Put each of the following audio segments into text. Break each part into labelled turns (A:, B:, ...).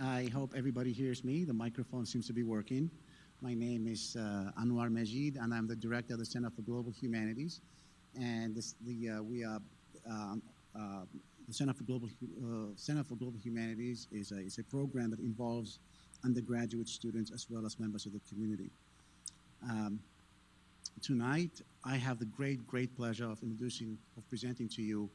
A: I hope everybody hears me. The microphone seems to be working. My name is Anwar Majid, and I'm the director of the Center for Global Humanities. And the Center for Global Humanities is a program that involves undergraduate students as well as members of the community. Tonight, I have the great pleasure of presenting to you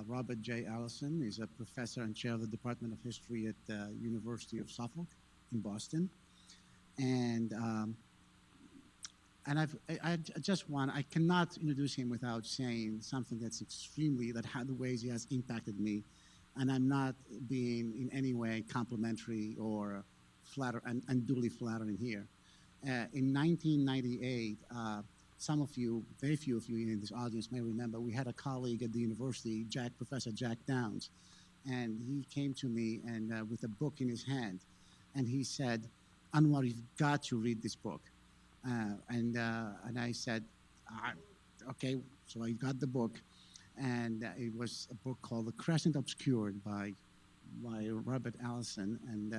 A: Robert J. Allison. Is a professor and chair of the Department of History at the University of Suffolk in Boston. And I cannot introduce him without saying something that had the ways he has impacted me. And I'm not being in any way complimentary or unduly flattering here. In 1998, some of you, very few of you in this audience may remember, we had a colleague at the university, Professor Jack Downs, and he came to me and with a book in his hand, and he said, "Anwar, you've got to read this book." And I said, okay, so I got the book, and it was a book called The Crescent Obscured by Robert Allison, and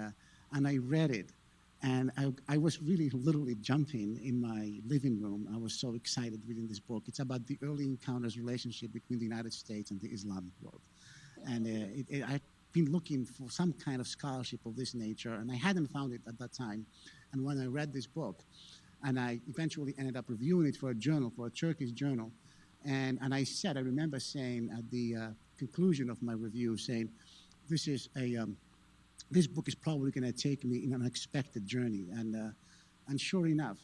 A: I read it. And I was really literally jumping in my living room. I was so excited reading this book. It's about the early encounters relationship between the United States and the Islamic world. And I've been looking for some kind of scholarship of this nature, and I hadn't found it at that time. And when I read this book, and I eventually ended up reviewing it for a journal, for a Turkish journal, and I remember saying at the conclusion of my review, saying, this book is probably going to take me in an unexpected journey. And sure enough,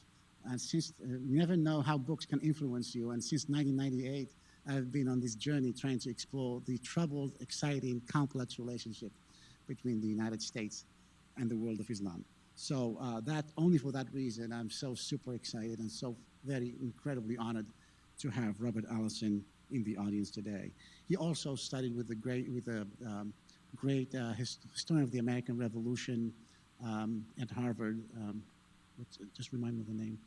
A: since you never know how books can influence you, and since 1998, I've been on this journey trying to explore the troubled, exciting, complex relationship between the United States and the world of Islam. So only for that reason, I'm so super excited and so very incredibly honored to have Robert Allison in the audience today. He also studied with the great historian of the American Revolution at Harvard. Just remind me of the name.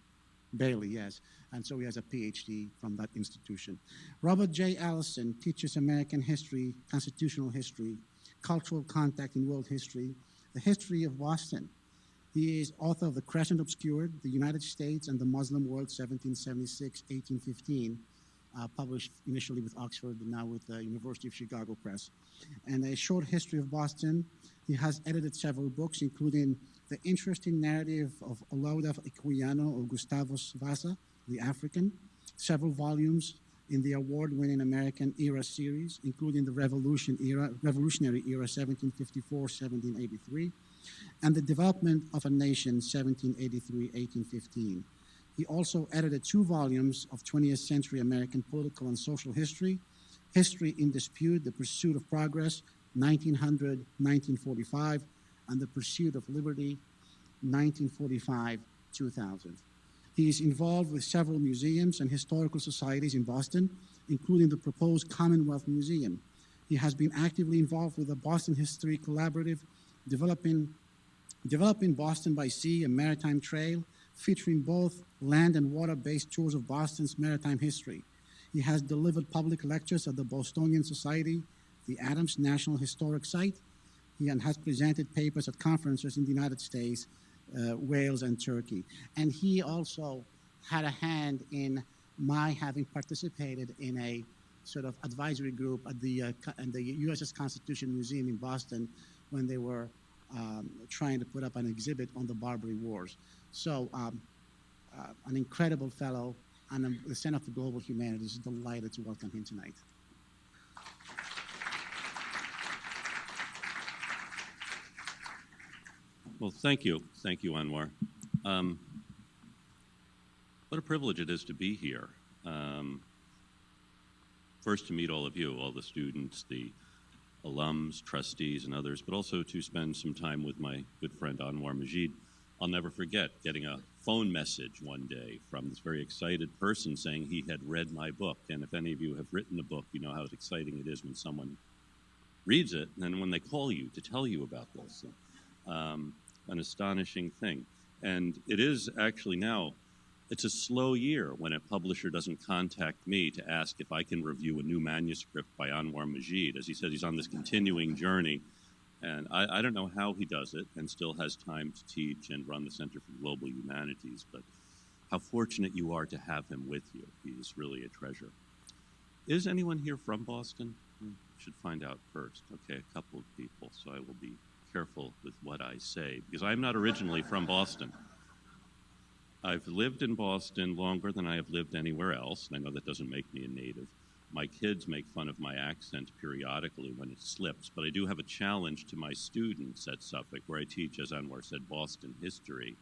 A: Bailey, yes. And so he has a PhD from that institution. Robert J. Allison teaches American history, constitutional history, cultural contact in world history, the history of Boston. He is author of The Crescent Obscured, The United States and the Muslim World, 1776-1815, published initially with Oxford and now with the University of Chicago Press. And A Short History of Boston. He has edited several books, including the interesting narrative of Olaudah Equiano or Gustavus Vasa, The African, several volumes in the award-winning American Era series, including the Revolutionary Era, 1754-1783, and The Development of a Nation, 1783-1815. He also edited 2 volumes of 20th century American political and social history, History in Dispute, The Pursuit of Progress, 1900-1945, and The Pursuit of Liberty, 1945-2000. He is involved with several museums and historical societies in Boston, including the proposed Commonwealth Museum. He has been actively involved with the Boston History Collaborative, developing Boston by Sea, a maritime trail, featuring both land and water-based tours of Boston's maritime history. He has delivered public lectures at the Bostonian Society, the Adams National Historic Site. He has presented papers at conferences in the United States, Wales, and Turkey. And he also had a hand in my having participated in a sort of advisory group at the USS Constitution Museum in Boston when they were trying to put up an exhibit on the Barbary Wars. So an incredible fellow, and the Center for Global Humanities is delighted to welcome him tonight.
B: Well, thank you. Thank you, Anwar. What a privilege it is to be here. First, to meet all of you, all the students, the alums, trustees, and others, but also to spend some time with my good friend Anwar Majid. I'll never forget getting a phone message one day from this very excited person saying he had read my book. And if any of you have written a book, you know how exciting it is when someone reads it and then when they call you to tell you about this. An astonishing thing. And it is actually now, it's a slow year when a publisher doesn't contact me to ask if I can review a new manuscript by Anwar Majid. As he said, he's on this continuing journey And I don't know how he does it and still has time to teach and run the Center for Global Humanities, but how fortunate you are to have him with you. He is really a treasure. Is anyone here from Boston? Should find out first. Okay, a couple of people, so I will be careful with what I say, because I'm not originally from Boston. I've lived in Boston longer than I have lived anywhere else, and I know that doesn't make me a native. My kids make fun of my accent periodically when it slips, but I do have a challenge to my students at Suffolk, where I teach, as Anwar said, Boston history.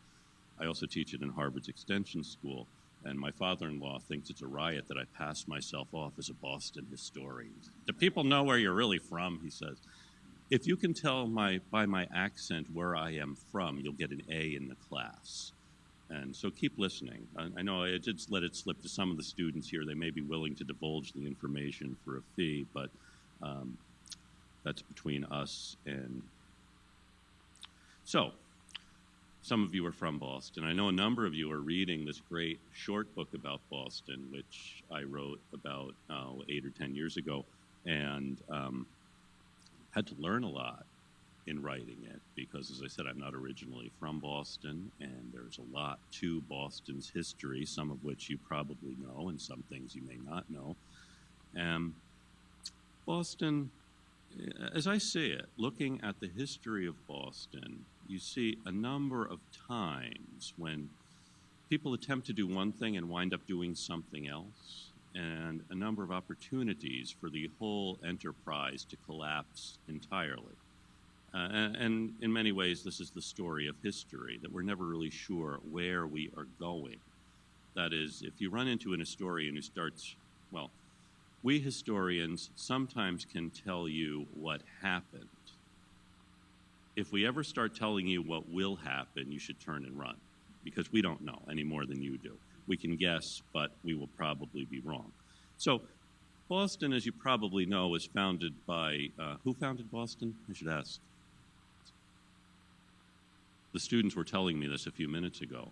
B: I also teach it in Harvard's Extension School, and my father-in-law thinks it's a riot that I pass myself off as a Boston historian. Do people know where you're really from, he says. If you can tell by my accent where I am from, you'll get an A in the class. And so keep listening. I know I did let it slip to some of the students here. They may be willing to divulge the information for a fee, but that's between us and... So, some of you are from Boston. I know a number of you are reading this great short book about Boston, which I wrote about 8 or 10 years ago, and had to learn a lot in writing it, because, as I said, I'm not originally from Boston, and there's a lot to Boston's history, some of which you probably know, and some things you may not know. Boston, as I see it, looking at the history of Boston, you see a number of times when people attempt to do one thing and wind up doing something else, and a number of opportunities for the whole enterprise to collapse entirely. And in many ways, this is the story of history, that we're never really sure where we are going. That is, if you run into an historian who starts, well, we historians sometimes can tell you what happened. If we ever start telling you what will happen, you should turn and run, because we don't know any more than you do. We can guess, but we will probably be wrong. So Boston, as you probably know, was founded by, who founded Boston? I should ask. The students were telling me this a few minutes ago.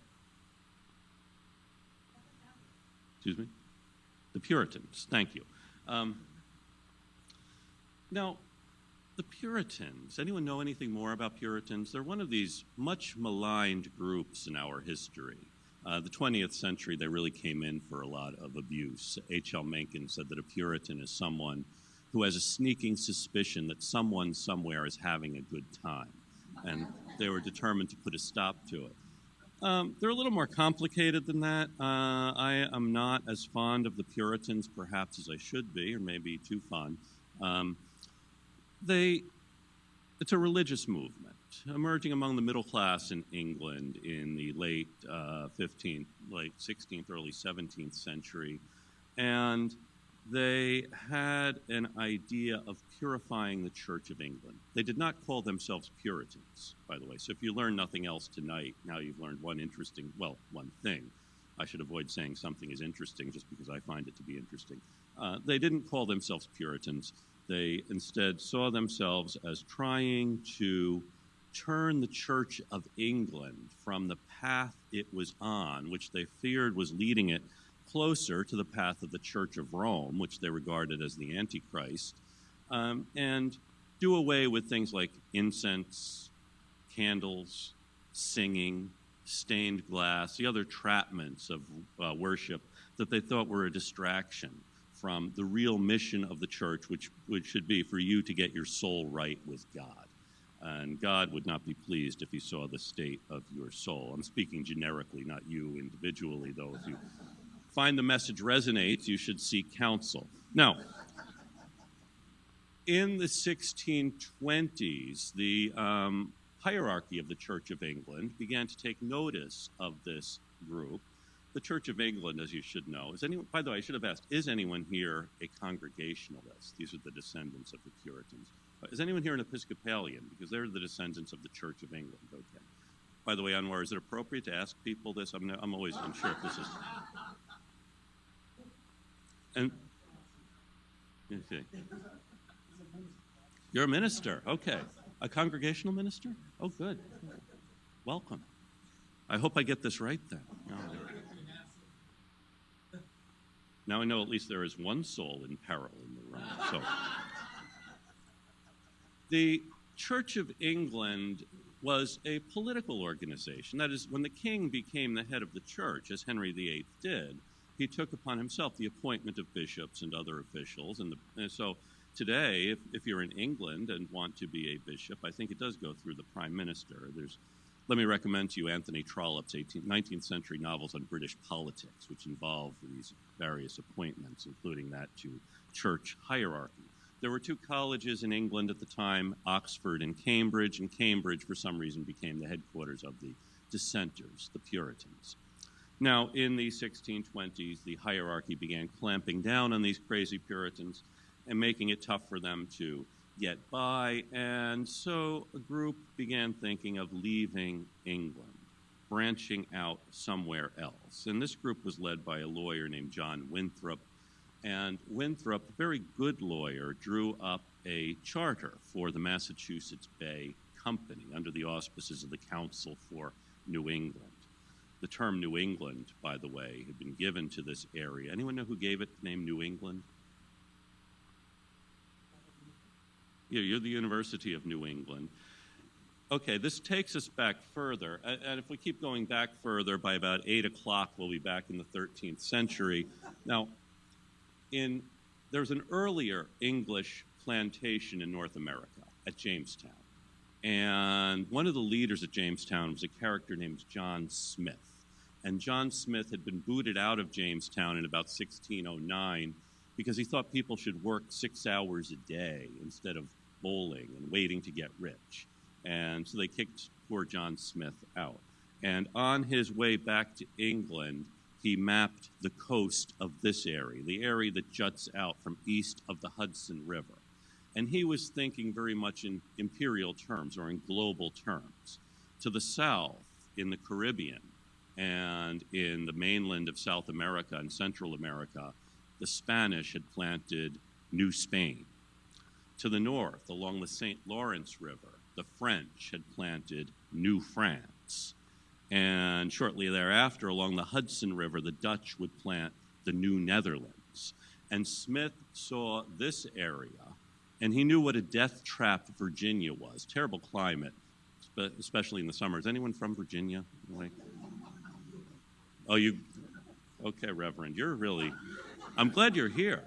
B: Excuse me? The Puritans, thank you. Now, the Puritans, anyone know anything more about Puritans? They're one of these much maligned groups in our history. The 20th century, they really came in for a lot of abuse. H.L. Mencken said that a Puritan is someone who has a sneaking suspicion that someone somewhere is having a good time, and they were determined to put a stop to it. They're a little more complicated than that. I am not as fond of the Puritans, perhaps, as I should be, or maybe too fond. It's a religious movement emerging among the middle class in England in the late 15th, late 16th, early 17th century. And they had an idea of purifying the Church of England. They did not call themselves Puritans, by the way. So if you learn nothing else tonight, now you've learned one thing. I should avoid saying something is interesting just because I find it to be interesting. They didn't call themselves Puritans. They instead saw themselves as trying to turn the Church of England from the path it was on, which they feared was leading it closer to the path of the Church of Rome, which they regarded as the Antichrist, and do away with things like incense, candles, singing, stained glass, the other trapments of worship that they thought were a distraction from the real mission of the church, which should be for you to get your soul right with God. And God would not be pleased if he saw the state of your soul. I'm speaking generically, not you individually, though. If you find the message resonates, you should seek counsel. Now, in the 1620s, the hierarchy of the Church of England began to take notice of this group. The Church of England, as you should know, by the way, I should have asked, is anyone here a Congregationalist? These are the descendants of the Puritans. Is anyone here an Episcopalian? Because they're the descendants of the Church of England. Okay. By the way, Anwar, is it appropriate to ask people this? I'm always unsure if this is... And okay. You're a minister. Okay. A congregational minister? Oh, good. Welcome. I hope I get this right then. Now I know at least there is one soul in peril in the room. So Church of England was a political organization. That is, when the king became the head of the church, as Henry VIII did, he took upon himself the appointment of bishops and other officials. And so today, if you're in England and want to be a bishop, I think it does go through the prime minister. Let me recommend to you Anthony Trollope's 19th century novels on British politics, which involve these various appointments, including that to church hierarchy. There were two colleges in England at the time, Oxford and Cambridge for some reason became the headquarters of the dissenters, the Puritans. Now, in the 1620s, the hierarchy began clamping down on these crazy Puritans and making it tough for them to get by, and so a group began thinking of leaving England, branching out somewhere else. And this group was led by a lawyer named John Winthrop, and Winthrop, a very good lawyer, drew up a charter for the Massachusetts Bay Company under the auspices of the Council for New England. The term New England, by the way, had been given to this area. Anyone know who gave it the name New England? You're the University of New England. Okay, this takes us back further. And if we keep going back further, by about 8 o'clock, we'll be back in the 13th century. Now, there's an earlier English plantation in North America at Jamestown. And one of the leaders at Jamestown was a character named John Smith. And John Smith had been booted out of Jamestown in about 1609 because he thought people should work 6 hours a day instead of bowling and waiting to get rich. And so they kicked poor John Smith out. And on his way back to England, he mapped the coast of this area, the area that juts out from east of the Hudson River. And he was thinking very much in imperial terms or in global terms. To the south, in the Caribbean, and in the mainland of South America and Central America, the Spanish had planted New Spain. To the north, along the St. Lawrence River, the French had planted New France. And shortly thereafter, along the Hudson River, the Dutch would plant the New Netherlands. And Smith saw this area, and he knew what a death trap Virginia was. Terrible climate, especially in the summer. Is anyone from Virginia? Oh, you? Okay, Reverend, you're really... I'm glad you're here.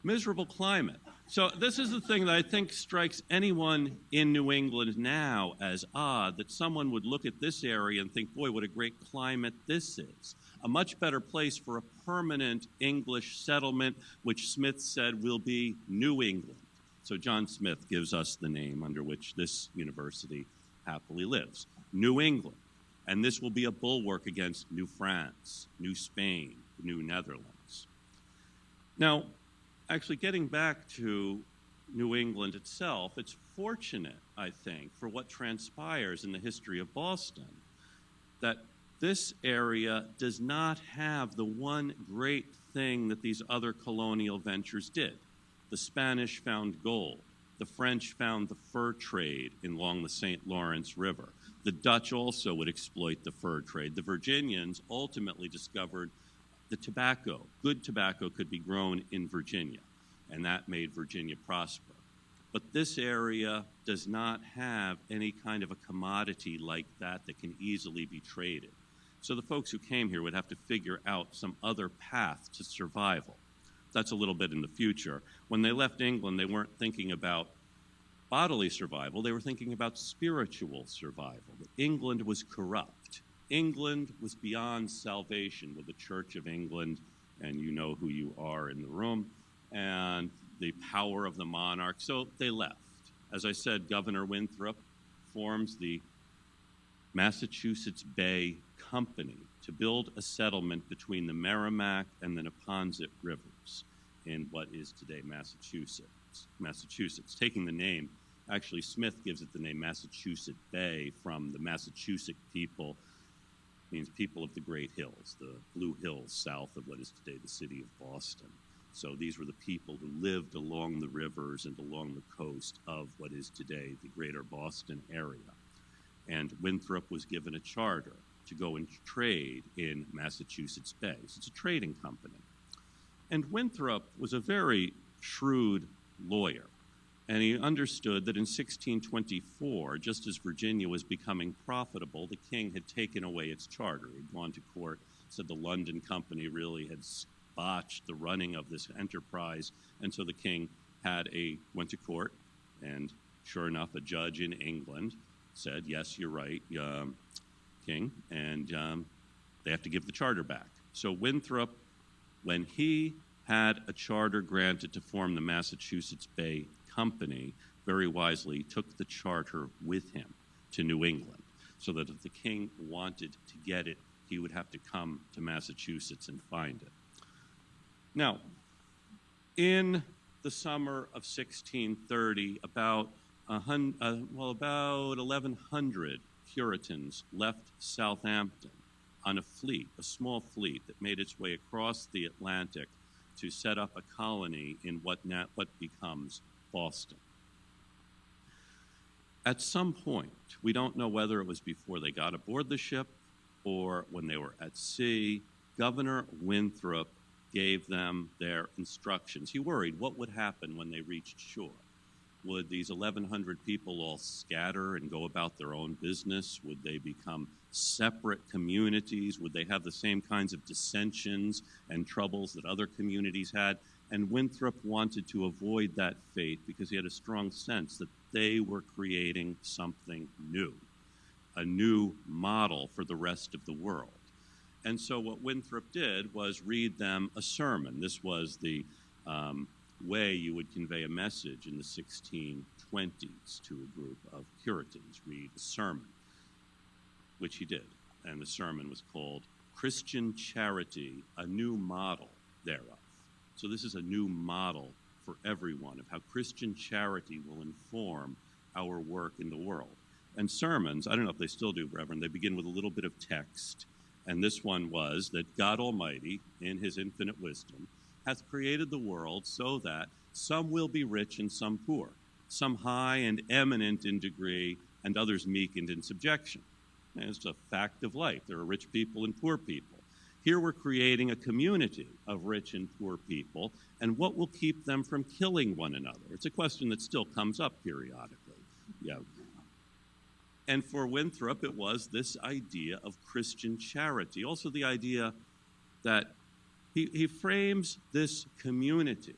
B: Miserable climate. So this is the thing that I think strikes anyone in New England now as odd, that someone would look at this area and think, boy, what a great climate this is. A much better place for a permanent English settlement, which Smith said will be New England. So John Smith gives us the name under which this university happily lives, New England. And this will be a bulwark against New France, New Spain, New Netherlands. Now, actually getting back to New England itself, it's fortunate, I think, for what transpires in the history of Boston, that this area does not have the one great thing that these other colonial ventures did. The Spanish found gold. The French found the fur trade along the St. Lawrence River. The Dutch also would exploit the fur trade. The Virginians ultimately discovered the tobacco. Good tobacco could be grown in Virginia, and that made Virginia prosper. But this area does not have any kind of a commodity like that that can easily be traded. So the folks who came here would have to figure out some other path to survival. That's a little bit in the future. When they left England, they weren't thinking about bodily survival, they were thinking about spiritual survival. England was corrupt. England was beyond salvation with the Church of England, and you know who you are in the room, and the power of the monarch. So they left. As I said, Governor Winthrop forms the Massachusetts Bay Company to build a settlement between the Merrimack and the Neponset rivers in what is today Massachusetts. Taking the name, actually Smith gives it the name Massachusetts Bay from the Massachusetts people, means people of the Great Hills, the Blue Hills south of what is today the city of Boston. So these were the people who lived along the rivers and along the coast of what is today the greater Boston area. And Winthrop was given a charter to go and trade in Massachusetts Bay. So it's a trading company. And Winthrop was a very shrewd lawyer, and he understood that in 1624, just as Virginia was becoming profitable, the king had taken away its charter. He'd gone to court, said the London Company really had botched the running of this enterprise, and so the king went to court, and sure enough, a judge in England said, yes, you're right, king, and they have to give the charter back. So Winthrop, when he had a charter granted to form the Massachusetts Bay Company, very wisely took the charter with him to New England, so that if the king wanted to get it, he would have to come to Massachusetts and find it. Now, in the summer of 1630, about 1,100 Puritans left Southampton on a small fleet that made its way across the Atlantic to set up a colony in what becomes Boston. At some point, we don't know whether it was before they got aboard the ship or when they were at sea, Governor Winthrop gave them their instructions. He worried what would happen when they reached shore. Would these 1,100 people all scatter and go about their own business? Would they become separate communities? Would they have the same kinds of dissensions and troubles that other communities had? And Winthrop wanted to avoid that fate because he had a strong sense that they were creating something new, a new model for the rest of the world. And so what Winthrop did was read them a sermon. This was the way you would convey a message in the 1620s to a group of Puritans, read a sermon, which he did. And the sermon was called Christian Charity, a New Model Thereof. So this is a new model for everyone of how Christian charity will inform our work in the world. And sermons, I don't know if they still do, Reverend, they begin with a little bit of text. And this one was that God Almighty, in his infinite wisdom, hath created the world so that some will be rich and some poor, some high and eminent in degree, and others meek and in subjection. And it's a fact of life. There are rich people and poor people. Here we're creating a community of rich and poor people, and what will keep them from killing one another? It's a question that still comes up periodically. Yeah. And for Winthrop, it was this idea of Christian charity, also the idea that he frames this community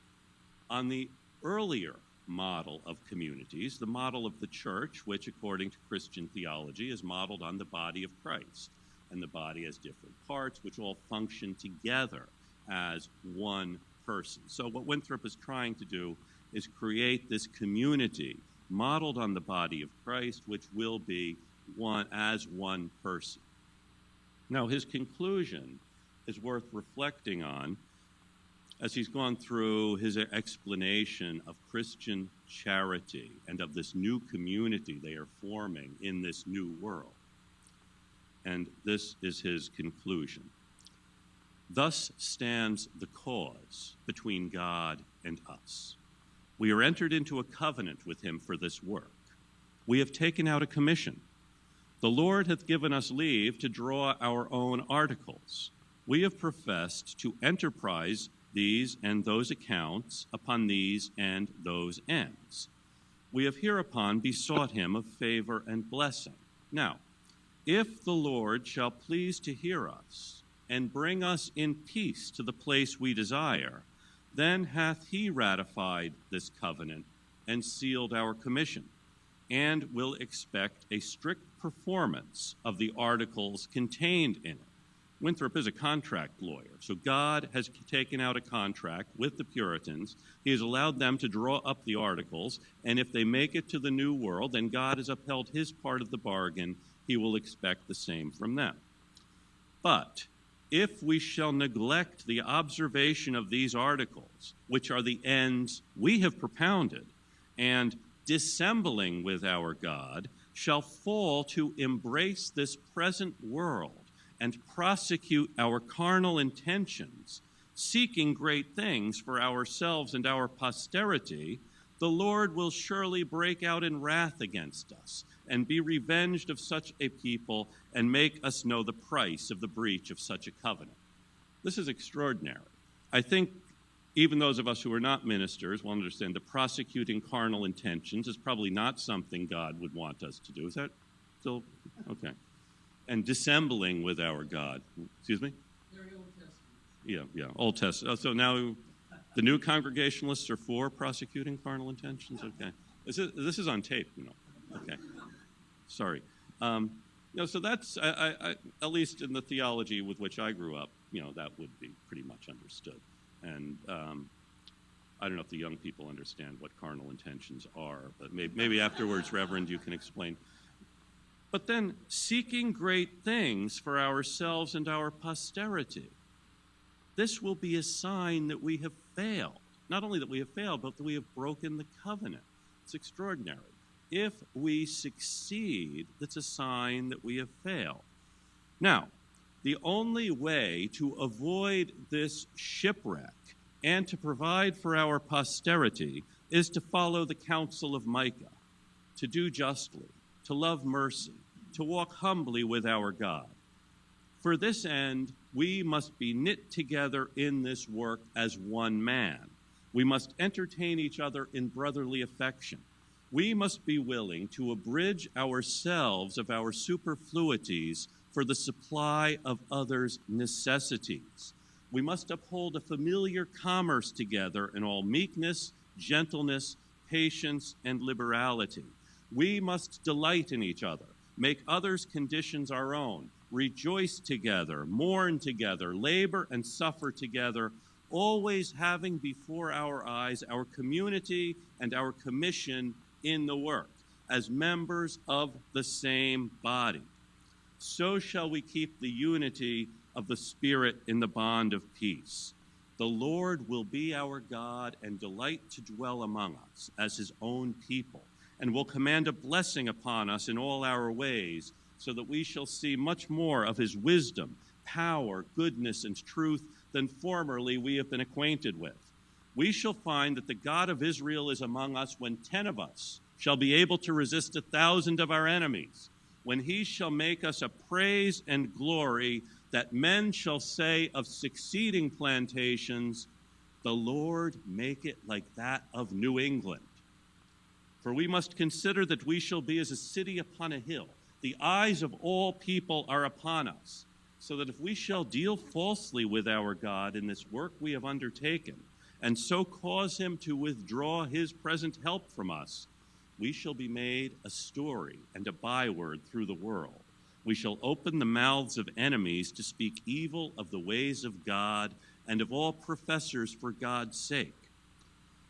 B: on the earlier model of communities, the model of the church, which according to Christian theology is modeled on the body of Christ. And the body has different parts which all function together as one person. So what Winthrop is trying to do is create this community modeled on the body of Christ, which will be one as one person. Now, his conclusion is worth reflecting on as he's gone through his explanation of Christian charity and of this new community they are forming in this new world. And this is his conclusion. Thus stands the cause between God and us. We are entered into a covenant with him for this work. We have taken out a commission. The Lord hath given us leave to draw our own articles. We have professed to enterprise these and those accounts upon these and those ends. We have hereupon besought him of favor and blessing. Now, if the Lord shall please to hear us and bring us in peace to the place we desire, then hath he ratified this covenant and sealed our commission, and will expect a strict performance of the articles contained in it. Winthrop is a contract lawyer, so God has taken out a contract with the Puritans. He has allowed them to draw up the articles, and if they make it to the New World, then God has upheld his part of the bargain. He will expect the same from them. But if we shall neglect the observation of these articles, which are the ends we have propounded, and dissembling with our God, shall fall to embrace this present world and prosecute our carnal intentions, seeking great things for ourselves and our posterity, the Lord will surely break out in wrath against us and be revenged of such a people and make us know the price of the breach of such a covenant. This is extraordinary. I think Even those of us who are not ministers will understand that prosecuting carnal intentions is probably not something God would want us to do. Is that still okay? And dissembling with our God. Excuse me?
C: Very Old Testament.
B: Yeah, Old Testament. So now the new Congregationalists are for prosecuting carnal intentions? Okay. This is on tape, you know. Okay. Sorry. So that's, at least in the theology with which I grew up, that would be pretty much understood. And I don't know if the young people understand what carnal intentions are, but maybe afterwards, Reverend, you can explain. But then seeking great things for ourselves and our posterity. This will be a sign that we have failed. Not only that we have failed, but that we have broken the covenant. It's extraordinary. If we succeed, that's a sign that we have failed. Now, the only way to avoid this shipwreck and to provide for our posterity is to follow the counsel of Micah, to do justly, to love mercy, to walk humbly with our God. For this end, we must be knit together in this work as one man. We must entertain each other in brotherly affection. We must be willing to abridge ourselves of our superfluities for the supply of others' necessities. We must uphold a familiar commerce together in all meekness, gentleness, patience, and liberality. We must delight in each other, make others' conditions our own, rejoice together, mourn together, labor and suffer together, always having before our eyes our community and our commission in the work, as members of the same body. So shall we keep the unity of the Spirit in the bond of peace. The Lord will be our God and delight to dwell among us as his own people, and will command a blessing upon us in all our ways, so that we shall see much more of his wisdom, power, goodness, and truth than formerly we have been acquainted with. We shall find that the God of Israel is among us when 10 of us shall be able to resist 1,000 of our enemies, when he shall make us a praise and glory, that men shall say of succeeding plantations, the Lord make it like that of New England. For we must consider that we shall be as a city upon a hill. The eyes of all people are upon us, so that if we shall deal falsely with our God in this work we have undertaken, and so cause him to withdraw his present help from us, we shall be made a story and a byword through the world. We shall open the mouths of enemies to speak evil of the ways of God and of all professors for God's sake.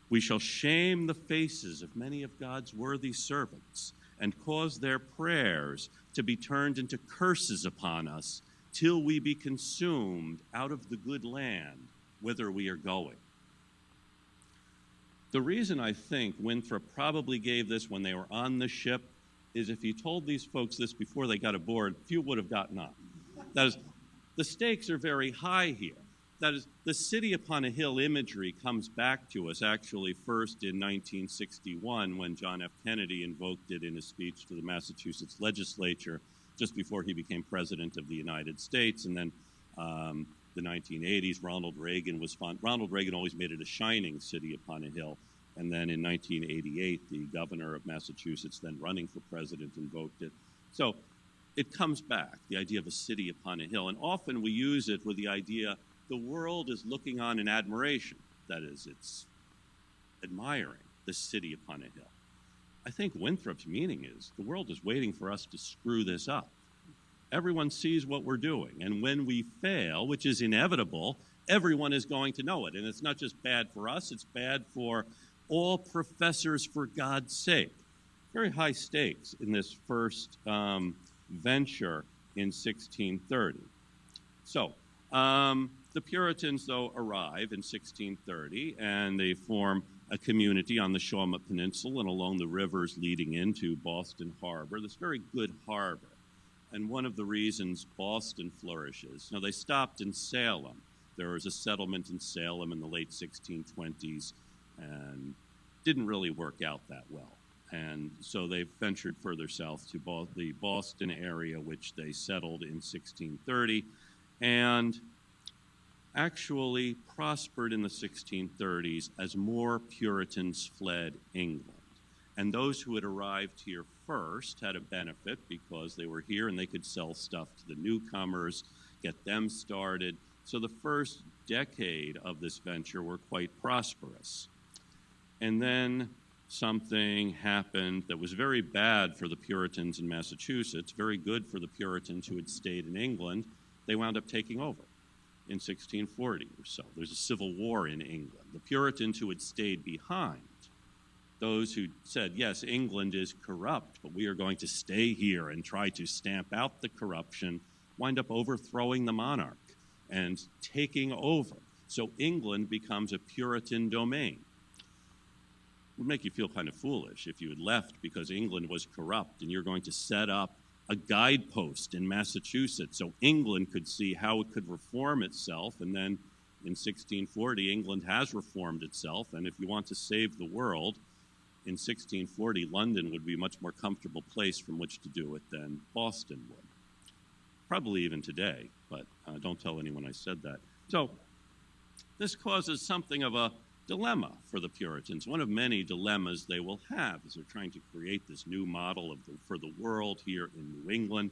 B: We shall shame the faces of many of God's worthy servants and cause their prayers to be turned into curses upon us till we be consumed out of the good land whither we are going. The reason I think Winthrop probably gave this when they were on the ship is if he told these folks this before they got aboard, few would have gotten on. That is, the stakes are very high here. That is, the city upon a hill imagery comes back to us actually first in 1961 when John F. Kennedy invoked it in a speech to the Massachusetts legislature just before he became president of the United States. And then the 1980s, Ronald Reagan always made it a shining city upon a hill. And then in 1988, the governor of Massachusetts, then running for president, invoked it. So it comes back, the idea of a city upon a hill. And often we use it with the idea the world is looking on in admiration. That is, it's admiring the city upon a hill. I think Winthrop's meaning is the world is waiting for us to screw this up. Everyone sees what we're doing. And when we fail, which is inevitable, everyone is going to know it. And it's not just bad for us, it's bad for all professors for God's sake. Very high stakes in this first venture in 1630. So the Puritans, though, arrive in 1630, and they form a community on the Shawmut Peninsula and along the rivers leading into Boston Harbor, this very good harbor. And one of the reasons Boston flourishes, now they stopped in Salem. There was a settlement in Salem in the late 1620s and didn't really work out that well. And so they ventured further south to the Boston area, which they settled in 1630. And actually prospered in the 1630s as more Puritans fled England. And those who had arrived here first had a benefit because they were here and they could sell stuff to the newcomers, get them started. So the first decade of this venture were quite prosperous. And then something happened that was very bad for the Puritans in Massachusetts, very good for the Puritans who had stayed in England. They wound up taking over in 1640 or so. There's a civil war in England. The Puritans who had stayed behind, those who said, yes, England is corrupt, but we are going to stay here and try to stamp out the corruption, wind up overthrowing the monarch and taking over. So England becomes a Puritan domain. It would make you feel kind of foolish if you had left because England was corrupt and you're going to set up a guidepost in Massachusetts so England could see how it could reform itself. And then in 1640, England has reformed itself. And if you want to save the world, in 1640, London would be a much more comfortable place from which to do it than Boston would. Probably even today, but don't tell anyone I said that. So this causes something of a dilemma for the Puritans, one of many dilemmas they will have as they're trying to create this new model for the world here in New England.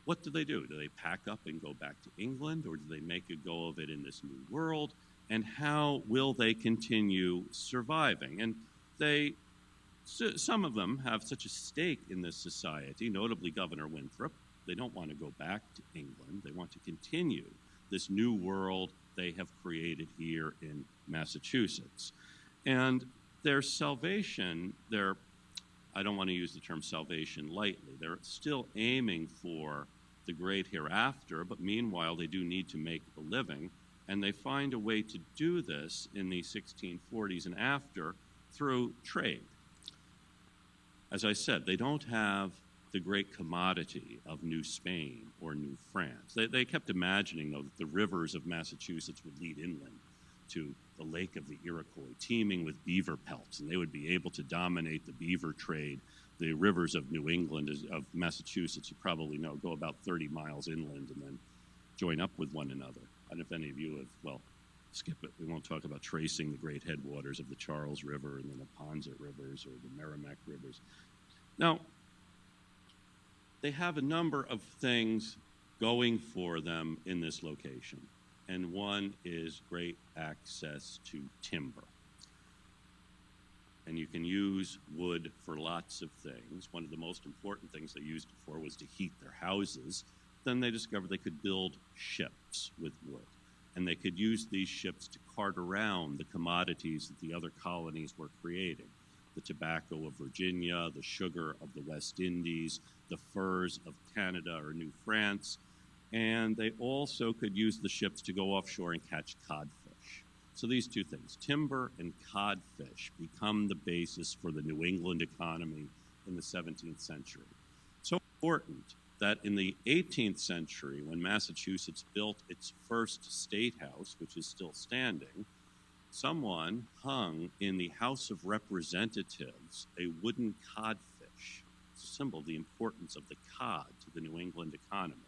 B: What do? Do they pack up and go back to England, or do they make a go of it in this new world? And how will they continue surviving? And some of them have such a stake in this society, notably Governor Winthrop. They don't want to go back to England. They want to continue this new world they have created here in Massachusetts. And their salvation, I don't want to use the term salvation lightly, they're still aiming for the great hereafter, but meanwhile they do need to make a living, and they find a way to do this in the 1640s and after through trade. As I said, they don't have the great commodity of New Spain or New France. They kept imagining, though, that the rivers of Massachusetts would lead inland to the Lake of the Iroquois, teeming with beaver pelts, and they would be able to dominate the beaver trade. The rivers of New England, of Massachusetts, you probably know, go about 30 miles inland and then join up with one another. I don't know if any of you have, well, skip it. We won't talk about tracing the great headwaters of the Charles River and the Neponset rivers or the Merrimack rivers. Now, they have a number of things going for them in this location, and one is great access to timber. And you can use wood for lots of things. One of the most important things they used it for was to heat their houses. Then they discovered they could build ships with wood, and they could use these ships to cart around the commodities that the other colonies were creating. The tobacco of Virginia, the sugar of the West Indies, the furs of Canada or New France, and they also could use the ships to go offshore and catch codfish. So these two things, timber and codfish, become the basis for the New England economy in the 17th century. So important that in the 18th century, when Massachusetts built its first state house, which is still standing, someone hung in the House of Representatives a wooden codfish. It's a symbol of the importance of the cod to the New England economy.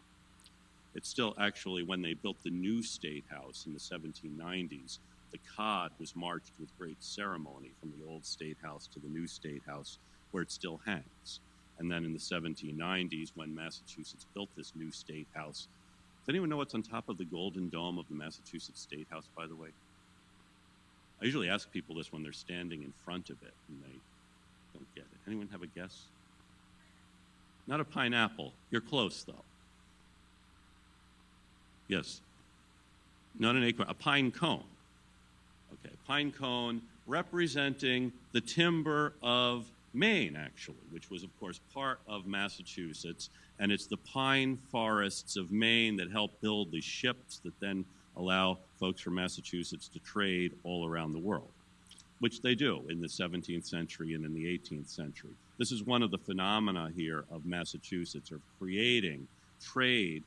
B: It's still actually, when they built the new State House in the 1790s, the cod was marched with great ceremony from the old State House to the new State House, where it still hangs. And then in the 1790s, when Massachusetts built this new State House, does anyone know what's on top of the golden dome of the Massachusetts State House, by the way? I usually ask people this when they're standing in front of it, and they don't get it. Anyone have a guess? Not a pineapple. You're close, though. Yes. Not an acorn. A pine cone. Okay, pine cone representing the timber of Maine, actually, which was, of course, part of Massachusetts. And it's the pine forests of Maine that help build the ships that then allow folks from Massachusetts to trade all around the world, which they do in the 17th century and in the 18th century. This is one of the phenomena here of Massachusetts, of creating trade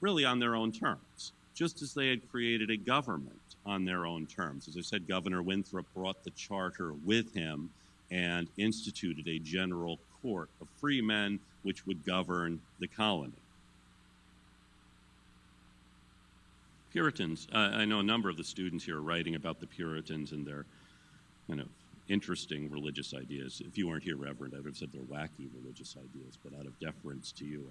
B: really on their own terms, just as they had created a government on their own terms. As I said, Governor Winthrop brought the charter with him and instituted a general court of free men which would govern the colony. Puritans. I know a number of the students here are writing about the Puritans and their kind of interesting religious ideas. If you weren't here, Reverend, I would have said they're wacky religious ideas, but out of deference to you,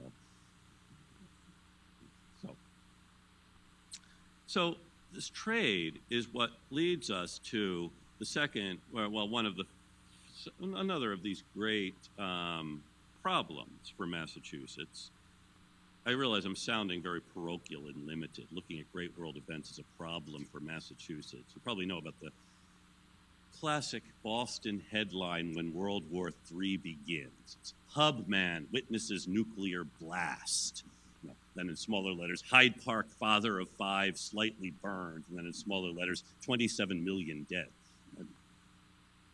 B: So this trade is what leads us to the second, well, another of these great problems for Massachusetts. I realize I'm sounding very parochial and limited, looking at great world events as a problem for Massachusetts. You probably know about the classic Boston headline when World War III begins. It's Hub Man witnesses nuclear blast. Then in smaller letters, Hyde Park father of 5 slightly burned. And then in smaller letters, 27 million dead.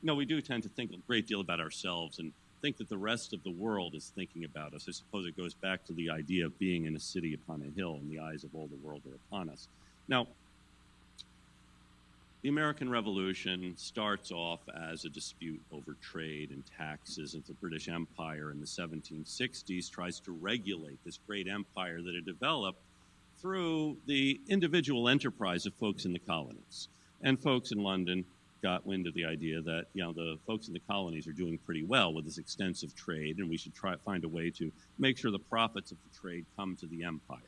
B: We do tend to think a great deal about ourselves and think that the rest of the world is thinking about us. I suppose it goes back to the idea of being in a city upon a hill and the eyes of all the world are upon us. Now, the American Revolution starts off as a dispute over trade and taxes, and the British Empire in the 1760s tries to regulate this great empire that had developed through the individual enterprise of folks in the colonies. And folks in London got wind of the idea that, the folks in the colonies are doing pretty well with this extensive trade, and we should find a way to make sure the profits of the trade come to the empire.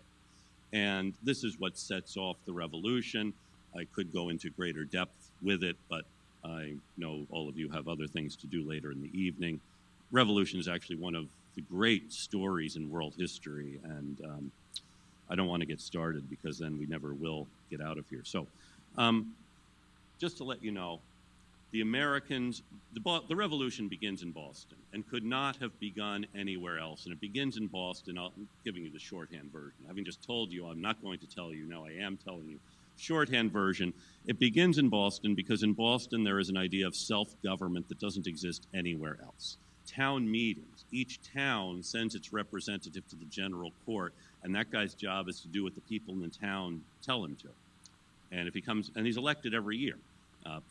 B: And this is what sets off the revolution. I could go into greater depth with it, but I know all of you have other things to do later in the evening. Revolution is actually one of the great stories in world history, and I don't want to get started because then we never will get out of here. So just to let you know, the Americans, the revolution begins in Boston and could not have begun anywhere else. And it begins in Boston. I'm giving you the shorthand version. Having just told you, I'm not going to tell you. No, I am telling you. Shorthand version, it begins in Boston because in Boston there is an idea of self-government that doesn't exist anywhere else. Town meetings. Each town sends its representative to the general court, and that guy's job is to do what the people in the town tell him to. And if he comes, and he's elected every year,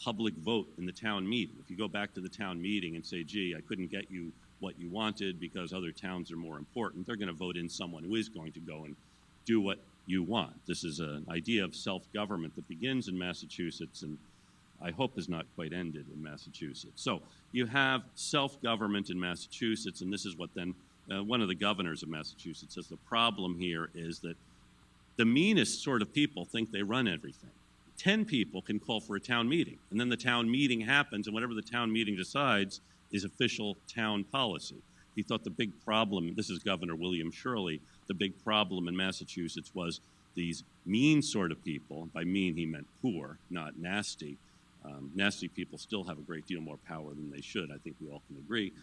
B: public vote in the town meeting. If you go back to the town meeting and say, gee, I couldn't get you what you wanted because other towns are more important, they're going to vote in someone who is going to go and do what you want. This is an idea of self-government that begins in Massachusetts and I hope has not quite ended in Massachusetts. So you have self-government in Massachusetts, and this is what then one of the governors of Massachusetts says the problem here is that the meanest sort of people think they run everything. 10 people can call for a town meeting, and then the town meeting happens, and whatever the town meeting decides is official town policy. He thought the big problem, this is Governor William Shirley, the big problem in Massachusetts was these mean sort of people. By mean, he meant poor, not nasty. Nasty people still have a great deal more power than they should. I think we all can agree.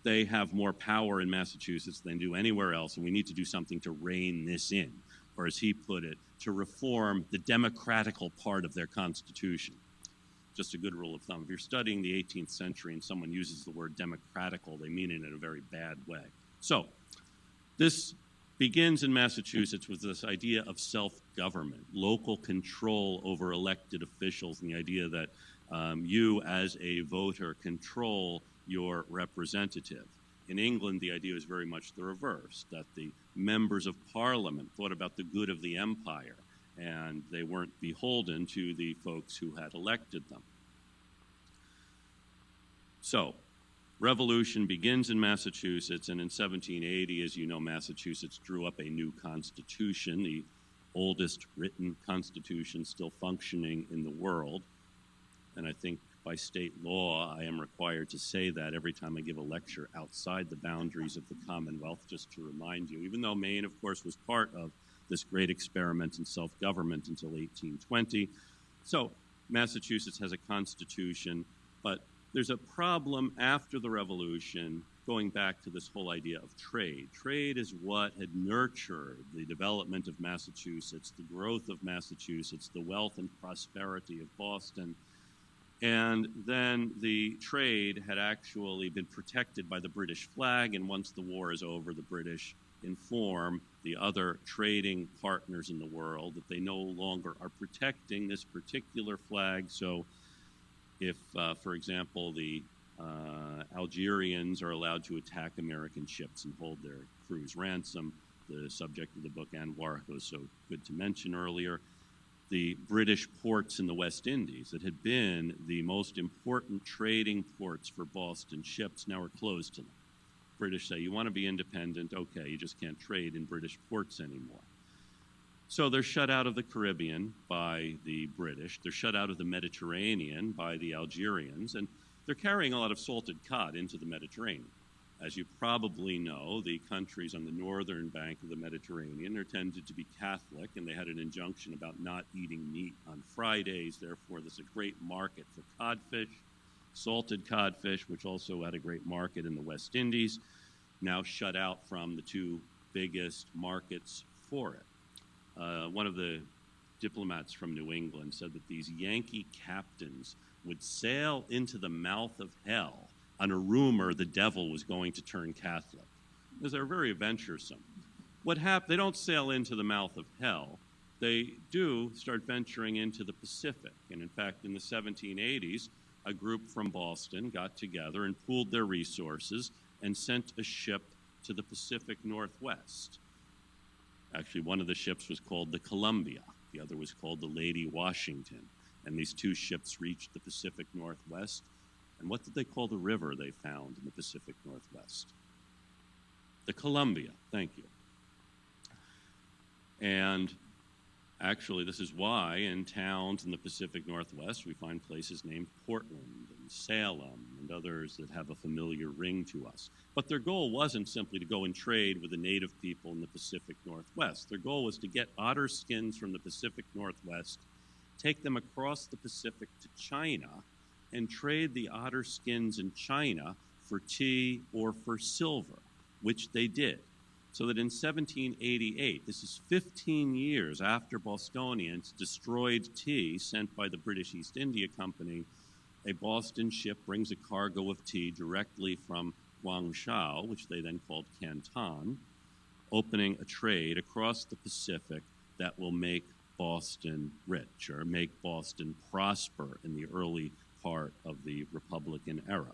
B: They have more power in Massachusetts than they do anywhere else, and we need to do something to rein this in, or as he put it, to reform the democratical part of their Constitution. Just a good rule of thumb. If you're studying the 18th century and someone uses the word democratical, they mean it in a very bad way. So this begins in Massachusetts with this idea of self-government, local control over elected officials, and the idea that you as a voter control your representative. In England, the idea is very much the reverse, that the members of parliament thought about the good of the empire, and they weren't beholden to the folks who had elected them. So, revolution begins in Massachusetts, and in 1780, as you know, Massachusetts drew up a new constitution, the oldest written constitution still functioning in the world. And I think by state law, I am required to say that every time I give a lecture outside the boundaries of the Commonwealth, just to remind you, even though Maine, of course, was part of this great experiment in self-government until 1820. So Massachusetts has a constitution, but there's a problem after the Revolution going back to this whole idea of trade. Trade is what had nurtured the development of Massachusetts, the growth of Massachusetts, the wealth and prosperity of Boston. And then the trade had actually been protected by the British flag, and once the war is over, the British inform the other trading partners in the world that they no longer are protecting this particular flag. So if, for example, the Algerians are allowed to attack American ships and hold their crews ransom, the subject of the book Anwar was so good to mention earlier, the British ports in the West Indies that had been the most important trading ports for Boston ships now are closed to them. British say, you want to be independent, okay, you just can't trade in British ports anymore. So they're shut out of the Caribbean by the British, they're shut out of the Mediterranean by the Algerians, and they're carrying a lot of salted cod into the Mediterranean. As you probably know, the countries on the northern bank of the Mediterranean are tended to be Catholic, and they had an injunction about not eating meat on Fridays. Therefore, there's a great market for codfish, salted codfish, which also had a great market in the West Indies, now shut out from the two biggest markets for it. One of the diplomats from New England said that these Yankee captains would sail into the mouth of hell on a rumor the devil was going to turn Catholic, because they're very venturesome. What happened? They don't sail into the mouth of hell. They do start venturing into the Pacific. And in fact, in the 1780s, a group from Boston got together and pooled their resources and sent a ship to the Pacific Northwest. Actually, one of the ships was called the Columbia. The other was called the Lady Washington. And these two ships reached the Pacific Northwest. And what did they call the river they found in the Pacific Northwest? The Columbia, thank you. And actually, this is why in towns in the Pacific Northwest we find places named Portland and Salem and others that have a familiar ring to us. But their goal wasn't simply to go and trade with the native people in the Pacific Northwest. Their goal was to get otter skins from the Pacific Northwest, take them across the Pacific to China, and trade the otter skins in China for tea or for silver, which they did. So that in 1788, this is 15 years after Bostonians destroyed tea sent by the British East India Company, a Boston ship brings a cargo of tea directly from Guangzhou, which they then called Canton, opening a trade across the Pacific that will make Boston rich, or make Boston prosper in the early part of the Republican era.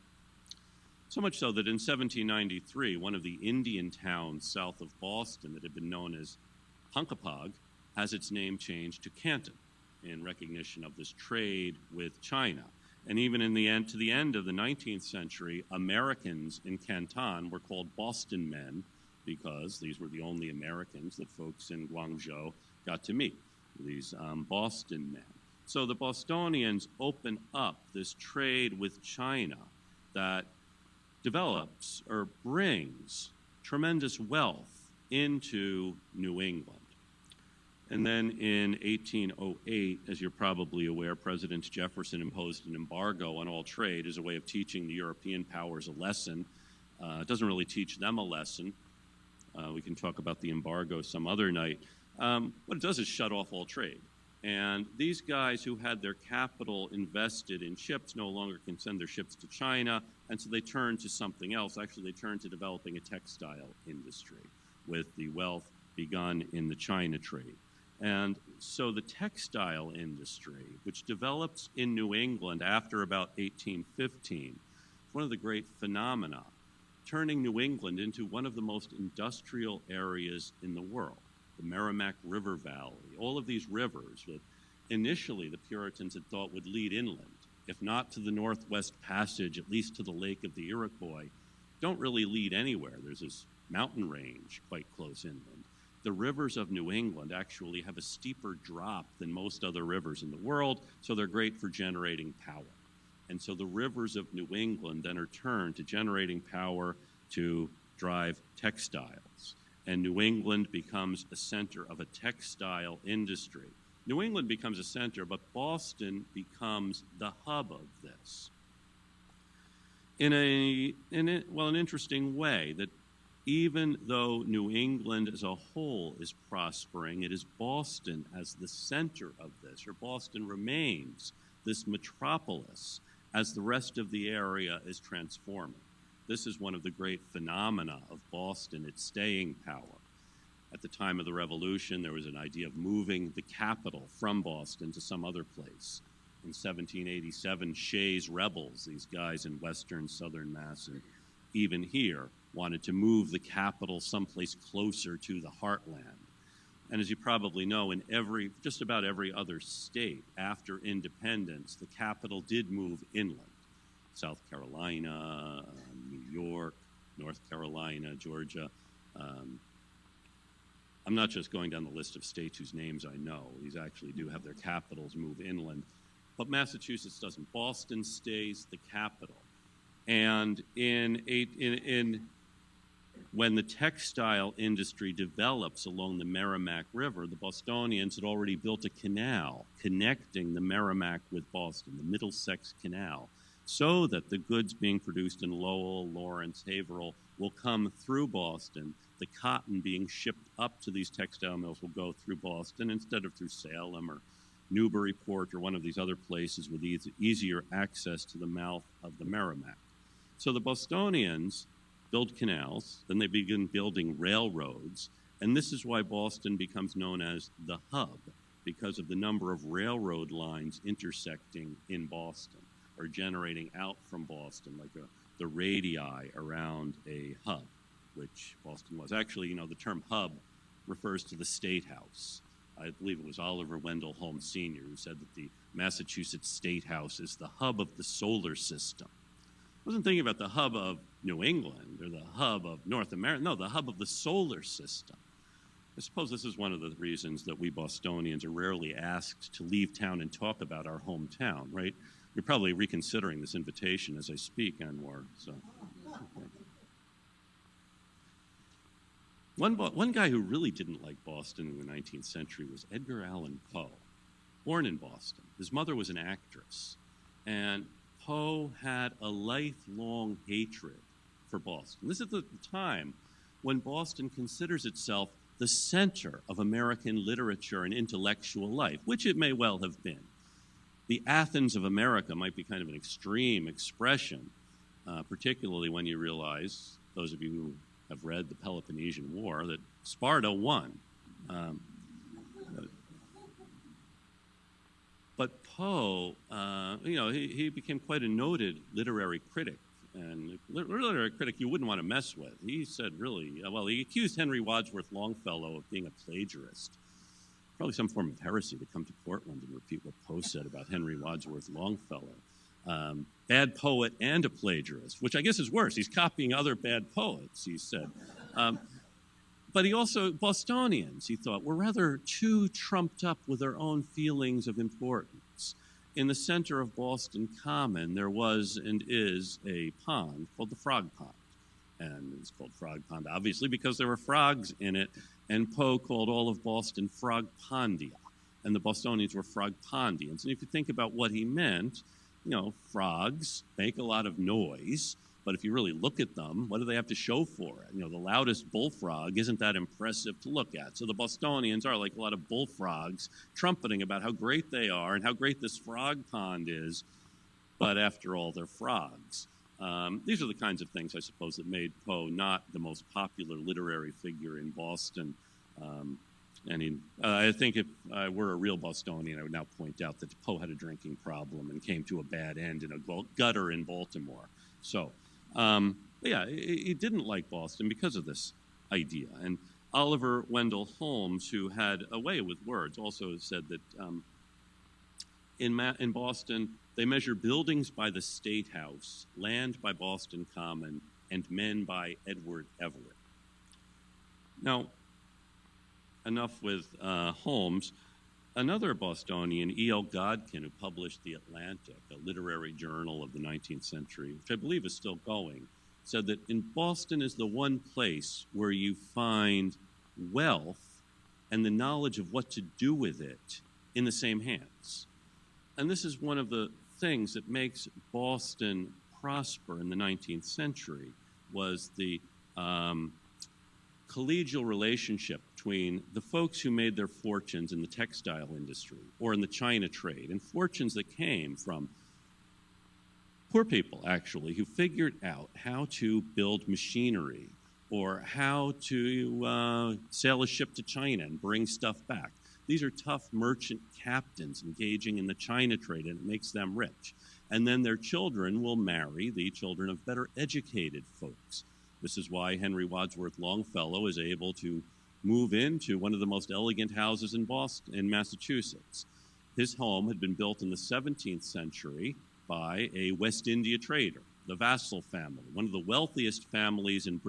B: So much so that in 1793, one of the Indian towns south of Boston that had been known as Punkapog has its name changed to Canton in recognition of this trade with China. And even in the end, to the end of the 19th century, Americans in Canton were called Boston men because these were the only Americans that folks in Guangzhou got to meet, these Boston men. So the Bostonians open up this trade with China that develops or brings tremendous wealth into New England. And then in 1808, as you're probably aware, President Jefferson imposed an embargo on all trade as a way of teaching the European powers a lesson. It doesn't really teach them a lesson. We can talk about the embargo some other night. What it does is shut off all trade. And these guys who had their capital invested in ships no longer can send their ships to China, and so they turn to something else. Actually, they turn to developing a textile industry with the wealth begun in the China trade. And so the textile industry, which develops in New England after about 1815, one of the great phenomena, turning New England into one of the most industrial areas in the world. The Merrimack River Valley, all of these rivers that initially the Puritans had thought would lead inland, if not to the Northwest Passage, at least to the Lake of the Iroquois, don't really lead anywhere. There's this mountain range quite close inland. The rivers of New England actually have a steeper drop than most other rivers in the world, so they're great for generating power. And so the rivers of New England then are turned to generating power to drive textiles. And New England becomes a center of a textile industry. New England becomes a center, but Boston becomes the hub of this. In an interesting way, that even though New England as a whole is prospering, it is Boston as the center of this, or Boston remains this metropolis as the rest of the area is transforming. This is one of the great phenomena of Boston, its staying power. At the time of the Revolution, there was an idea of moving the capital from Boston to some other place. In 1787, Shays rebels, these guys in western southern Mass, and even here, wanted to move the capital someplace closer to the heartland. And as you probably know, in just about every other state after independence, the capital did move inland. South Carolina, New York, North Carolina, Georgia. I'm not just going down the list of states whose names I know. These actually do have their capitals move inland. But Massachusetts doesn't. Boston stays the capital. And when the textile industry develops along the Merrimack River, the Bostonians had already built a canal connecting the Merrimack with Boston, the Middlesex Canal, so that the goods being produced in Lowell, Lawrence, Haverhill will come through Boston. The cotton being shipped up to these textile mills will go through Boston instead of through Salem or Newburyport or one of these other places with easier access to the mouth of the Merrimack. So the Bostonians build canals, then they begin building railroads, and this is why Boston becomes known as the hub, because of the number of railroad lines intersecting in Boston or generating out from Boston, like the radii around a hub, which Boston was. Actually, the term hub refers to the State House. I believe it was Oliver Wendell Holmes Sr. who said that the Massachusetts State House is the hub of the solar system. I wasn't thinking about the hub of New England or the hub of North America. No, the hub of the solar system. I suppose this is one of the reasons that we Bostonians are rarely asked to leave town and talk about our hometown, right? You're probably reconsidering this invitation as I speak, Anwar. So, okay. One guy who really didn't like Boston in the 19th century was Edgar Allan Poe, born in Boston. His mother was an actress, and Poe had a lifelong hatred for Boston. This is the time when Boston considers itself the center of American literature and intellectual life, which it may well have been. The Athens of America might be kind of an extreme expression, particularly when you realize, those of you who have read the Peloponnesian War, that Sparta won. But Poe, he became quite a noted literary critic, and literary critic you wouldn't want to mess with. He said he accused Henry Wadsworth Longfellow of being a plagiarist. Probably some form of heresy to come to Portland and repeat what Poe said about Henry Wadsworth Longfellow. Bad poet and a plagiarist, which I guess is worse. He's copying other bad poets, he said. But he also, Bostonians, he thought, were rather too trumped up with their own feelings of importance. In the center of Boston Common, there was and is a pond called the Frog Pond. And it's called Frog Pond, obviously, because there were frogs in it. And Poe called all of Boston Frog Pondia. And the Bostonians were Frog Pondians. And if you think about what he meant, frogs make a lot of noise. But if you really look at them, what do they have to show for it? The loudest bullfrog isn't that impressive to look at. So the Bostonians are like a lot of bullfrogs trumpeting about how great they are and how great this frog pond is. But after all, they're frogs. These are the kinds of things, I suppose, that made Poe not the most popular literary figure in Boston. I think if I were a real Bostonian, I would now point out that Poe had a drinking problem and came to a bad end in a gutter in Baltimore. So, he didn't like Boston because of this idea. And Oliver Wendell Holmes, who had a way with words, also said that in Boston, they measure buildings by the State House, land by Boston Common, and men by Edward Everett. Now, enough with Holmes. Another Bostonian, E.L. Godkin, who published The Atlantic, a literary journal of the 19th century, which I believe is still going, said that in Boston is the one place where you find wealth and the knowledge of what to do with it in the same hands. And this is one of the things that makes Boston prosper in the 19th century, was the collegial relationship between the folks who made their fortunes in the textile industry or in the China trade, and fortunes that came from poor people, actually, who figured out how to build machinery or how to sail a ship to China and bring stuff back. These are tough merchant captains engaging in the China trade, and it makes them rich. And then their children will marry the children of better educated folks. This is why Henry Wadsworth Longfellow is able to move into one of the most elegant houses in Boston, in Massachusetts. His home had been built in the 17th century by a West India trader, the Vassall family, one of the wealthiest families in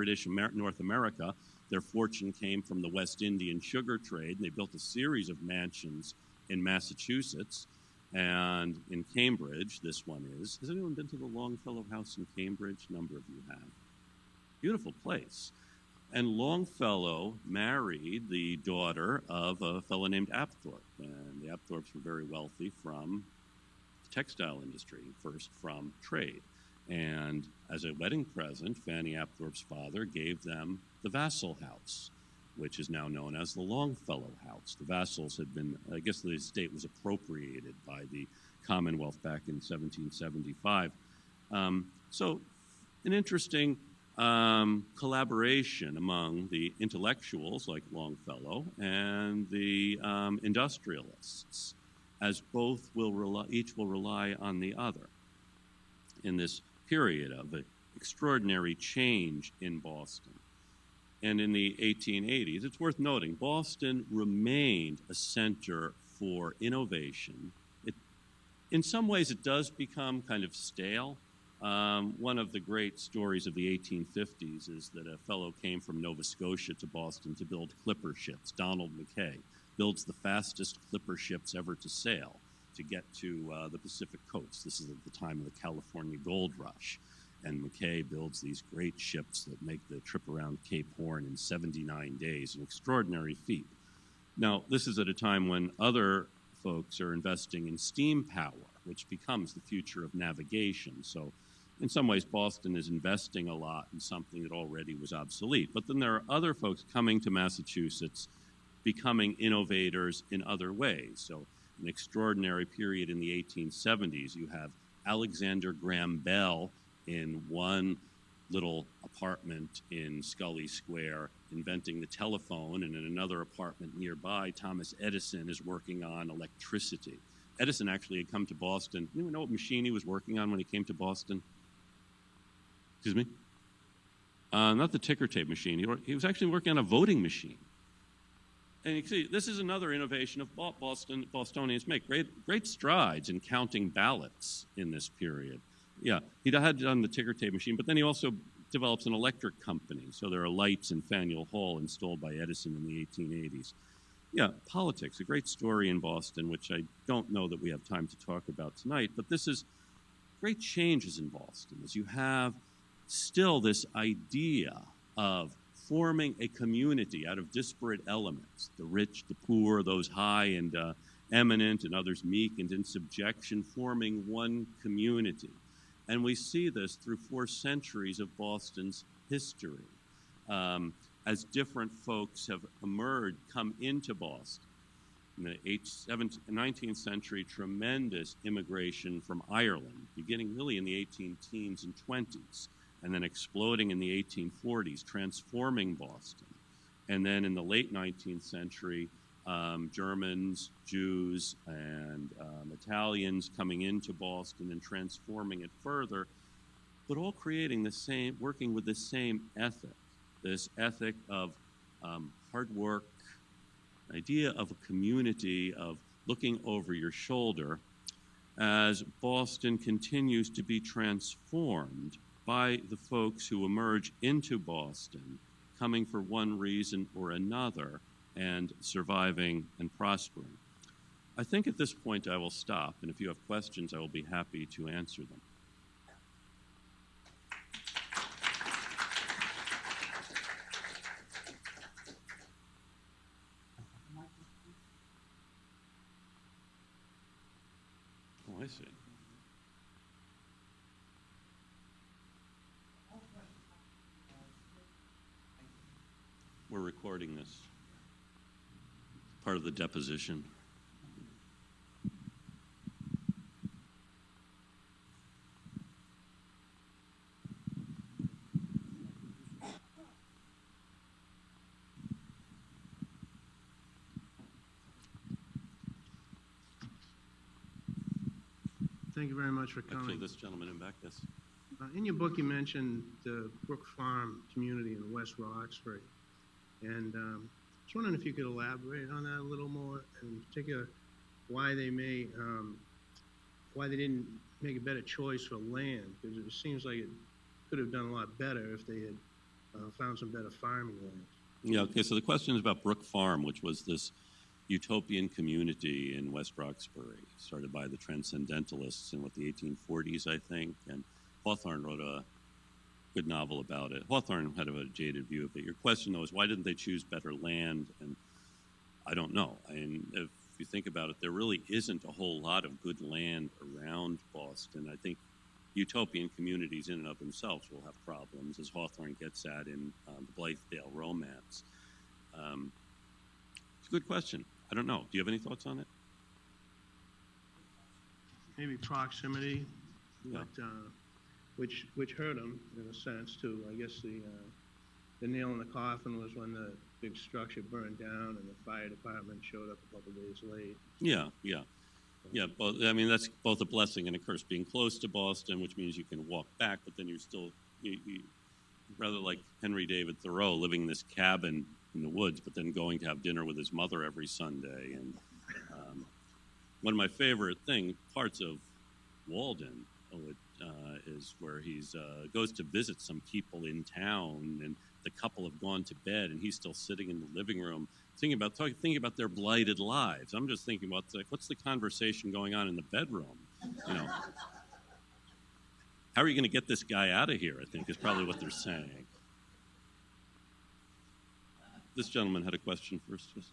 B: North America. Their fortune came from the West Indian sugar trade, and they built a series of mansions in Massachusetts and in Cambridge. This one is. Has anyone been to the Longfellow House in Cambridge? A number of you have. Beautiful place. And Longfellow married the daughter of a fellow named Apthorpe, and the Apthorpes were very wealthy from the textile industry, first from trade. And as a wedding present, Fanny Apthorpe's father gave them the Vassall House, which is now known as the Longfellow House. The Vassalls had been, I guess the estate was appropriated by the Commonwealth back in 1775. So an interesting collaboration among the intellectuals like Longfellow and the industrialists, as both each will rely on the other in this period of extraordinary change in Boston. And in the 1880s, it's worth noting, Boston remained a center for innovation. In some ways, it does become kind of stale. One of the great stories of the 1850s is that a fellow came from Nova Scotia to Boston to build clipper ships. Donald Mackay builds the fastest clipper ships ever to sail to get to the Pacific coast. This is at the time of the California Gold Rush. And Mackay builds these great ships that make the trip around Cape Horn in 79 days, an extraordinary feat. Now, this is at a time when other folks are investing in steam power, which becomes the future of navigation. So in some ways, Boston is investing a lot in something that already was obsolete. But then there are other folks coming to Massachusetts, becoming innovators in other ways. So an extraordinary period in the 1870s, you have Alexander Graham Bell in one little apartment in Scully Square inventing the telephone, and in another apartment nearby, Thomas Edison is working on electricity. Edison actually had come to Boston. You know what machine he was working on when he came to Boston? Excuse me? Not the ticker tape machine. He was actually working on a voting machine. And you can see, this is another innovation of Bostonians make. Great strides in counting ballots in this period. Yeah, he had done the ticker tape machine, but then he also develops an electric company. So there are lights in Faneuil Hall installed by Edison in the 1880s. Yeah, politics, a great story in Boston, which I don't know that we have time to talk about tonight, but this is great changes in Boston, as you have still this idea of forming a community out of disparate elements, the rich, the poor, those high and eminent, and others meek and in subjection, forming one community. And we see this through 4 centuries of Boston's history. As different folks have emerged, come into Boston. In the 19th century, tremendous immigration from Ireland, beginning really in the 18 teens and 20s, and then exploding in the 1840s, transforming Boston. And then in the late 19th century, Germans, Jews, and Italians coming into Boston and transforming it further, but all creating the same, working with the same ethic, this ethic of hard work, idea of a community, of looking over your shoulder, as Boston continues to be transformed by the folks who emerge into Boston, coming for one reason or another, and surviving and prospering. I think at this point I will stop, and if you have questions, I will be happy to answer them. Oh, I see. We're recording this. Part of the deposition.
D: Thank you very much for coming.
B: Actually, this gentleman in back, yes.
D: In your book, you mentioned the Brook Farm community in West Roxbury. And Just wondering if you could elaborate on that a little more, and in particular, why they why they didn't make a better choice for land, because it seems like it could have done a lot better if they had found some better farming land.
B: Yeah, okay, so the question is about Brook Farm, which was this utopian community in West Roxbury, started by the Transcendentalists in, the 1840s, I think, and Hawthorne wrote a good novel about it. Hawthorne had a jaded view of it. Your question, though, is why didn't they choose better land? And I don't know. I mean, if you think about it, there really isn't a whole lot of good land around Boston. I think utopian communities in and of themselves will have problems, as Hawthorne gets at in the Blithedale Romance. It's a good question. I don't know. Do you have any thoughts on it?
D: Maybe proximity,
B: Yeah.
D: but, which hurt them in a sense too. I guess the nail in the coffin was when the big structure burned down and the fire department showed up a couple days late.
B: Yeah. Both, I mean, that's both a blessing and a curse. Being close to Boston, which means you can walk back, but then you're still, rather like Henry David Thoreau, living in this cabin in the woods, but then going to have dinner with his mother every Sunday. And one of my favorite parts of Walden is where he's goes to visit some people in town, and the couple have gone to bed, and he's still sitting in the living room thinking about their blighted lives. I'm just thinking about what's the conversation going on in the bedroom? How are you going to get this guy out of here? I think is probably what they're saying. This gentleman had a question first. Yes.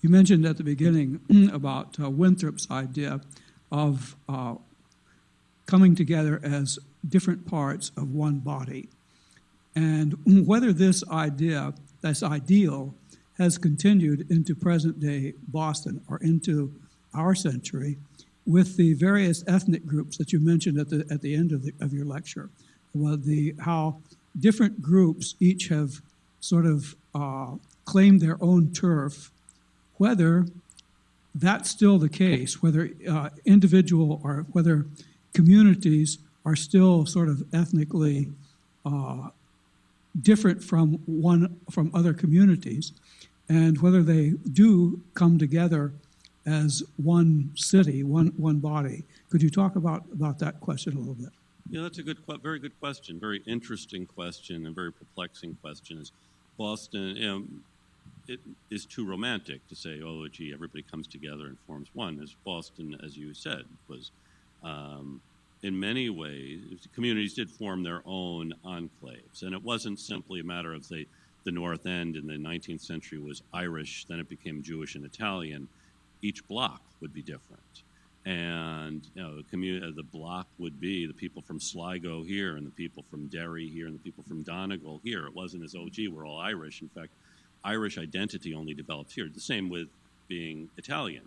C: You mentioned at the beginning about Winthrop's idea of coming together as different parts of one body, and whether this ideal, has continued into present-day Boston or into our century with the various ethnic groups that you mentioned at the end of your lecture. Well, how different groups each have sort of claimed their own turf. Whether that's still the case, whether individual or whether communities are still sort of ethnically different from other communities, and whether they do come together as one city, one body. Could you talk about that question a little bit?
B: Yeah, that's a very good question, very interesting question, and very perplexing question. Is Boston? It is too romantic to say, oh, gee, everybody comes together and forms one. As Boston, as you said, was in many ways, communities did form their own enclaves. And it wasn't simply a matter of the North End in the 19th century was Irish, then it became Jewish and Italian. Each block would be different. And the block would be the people from Sligo here, and the people from Derry here, and the people from Donegal here. It wasn't as, oh, gee, we're all Irish. In fact, Irish identity only developed here. The same with being Italian.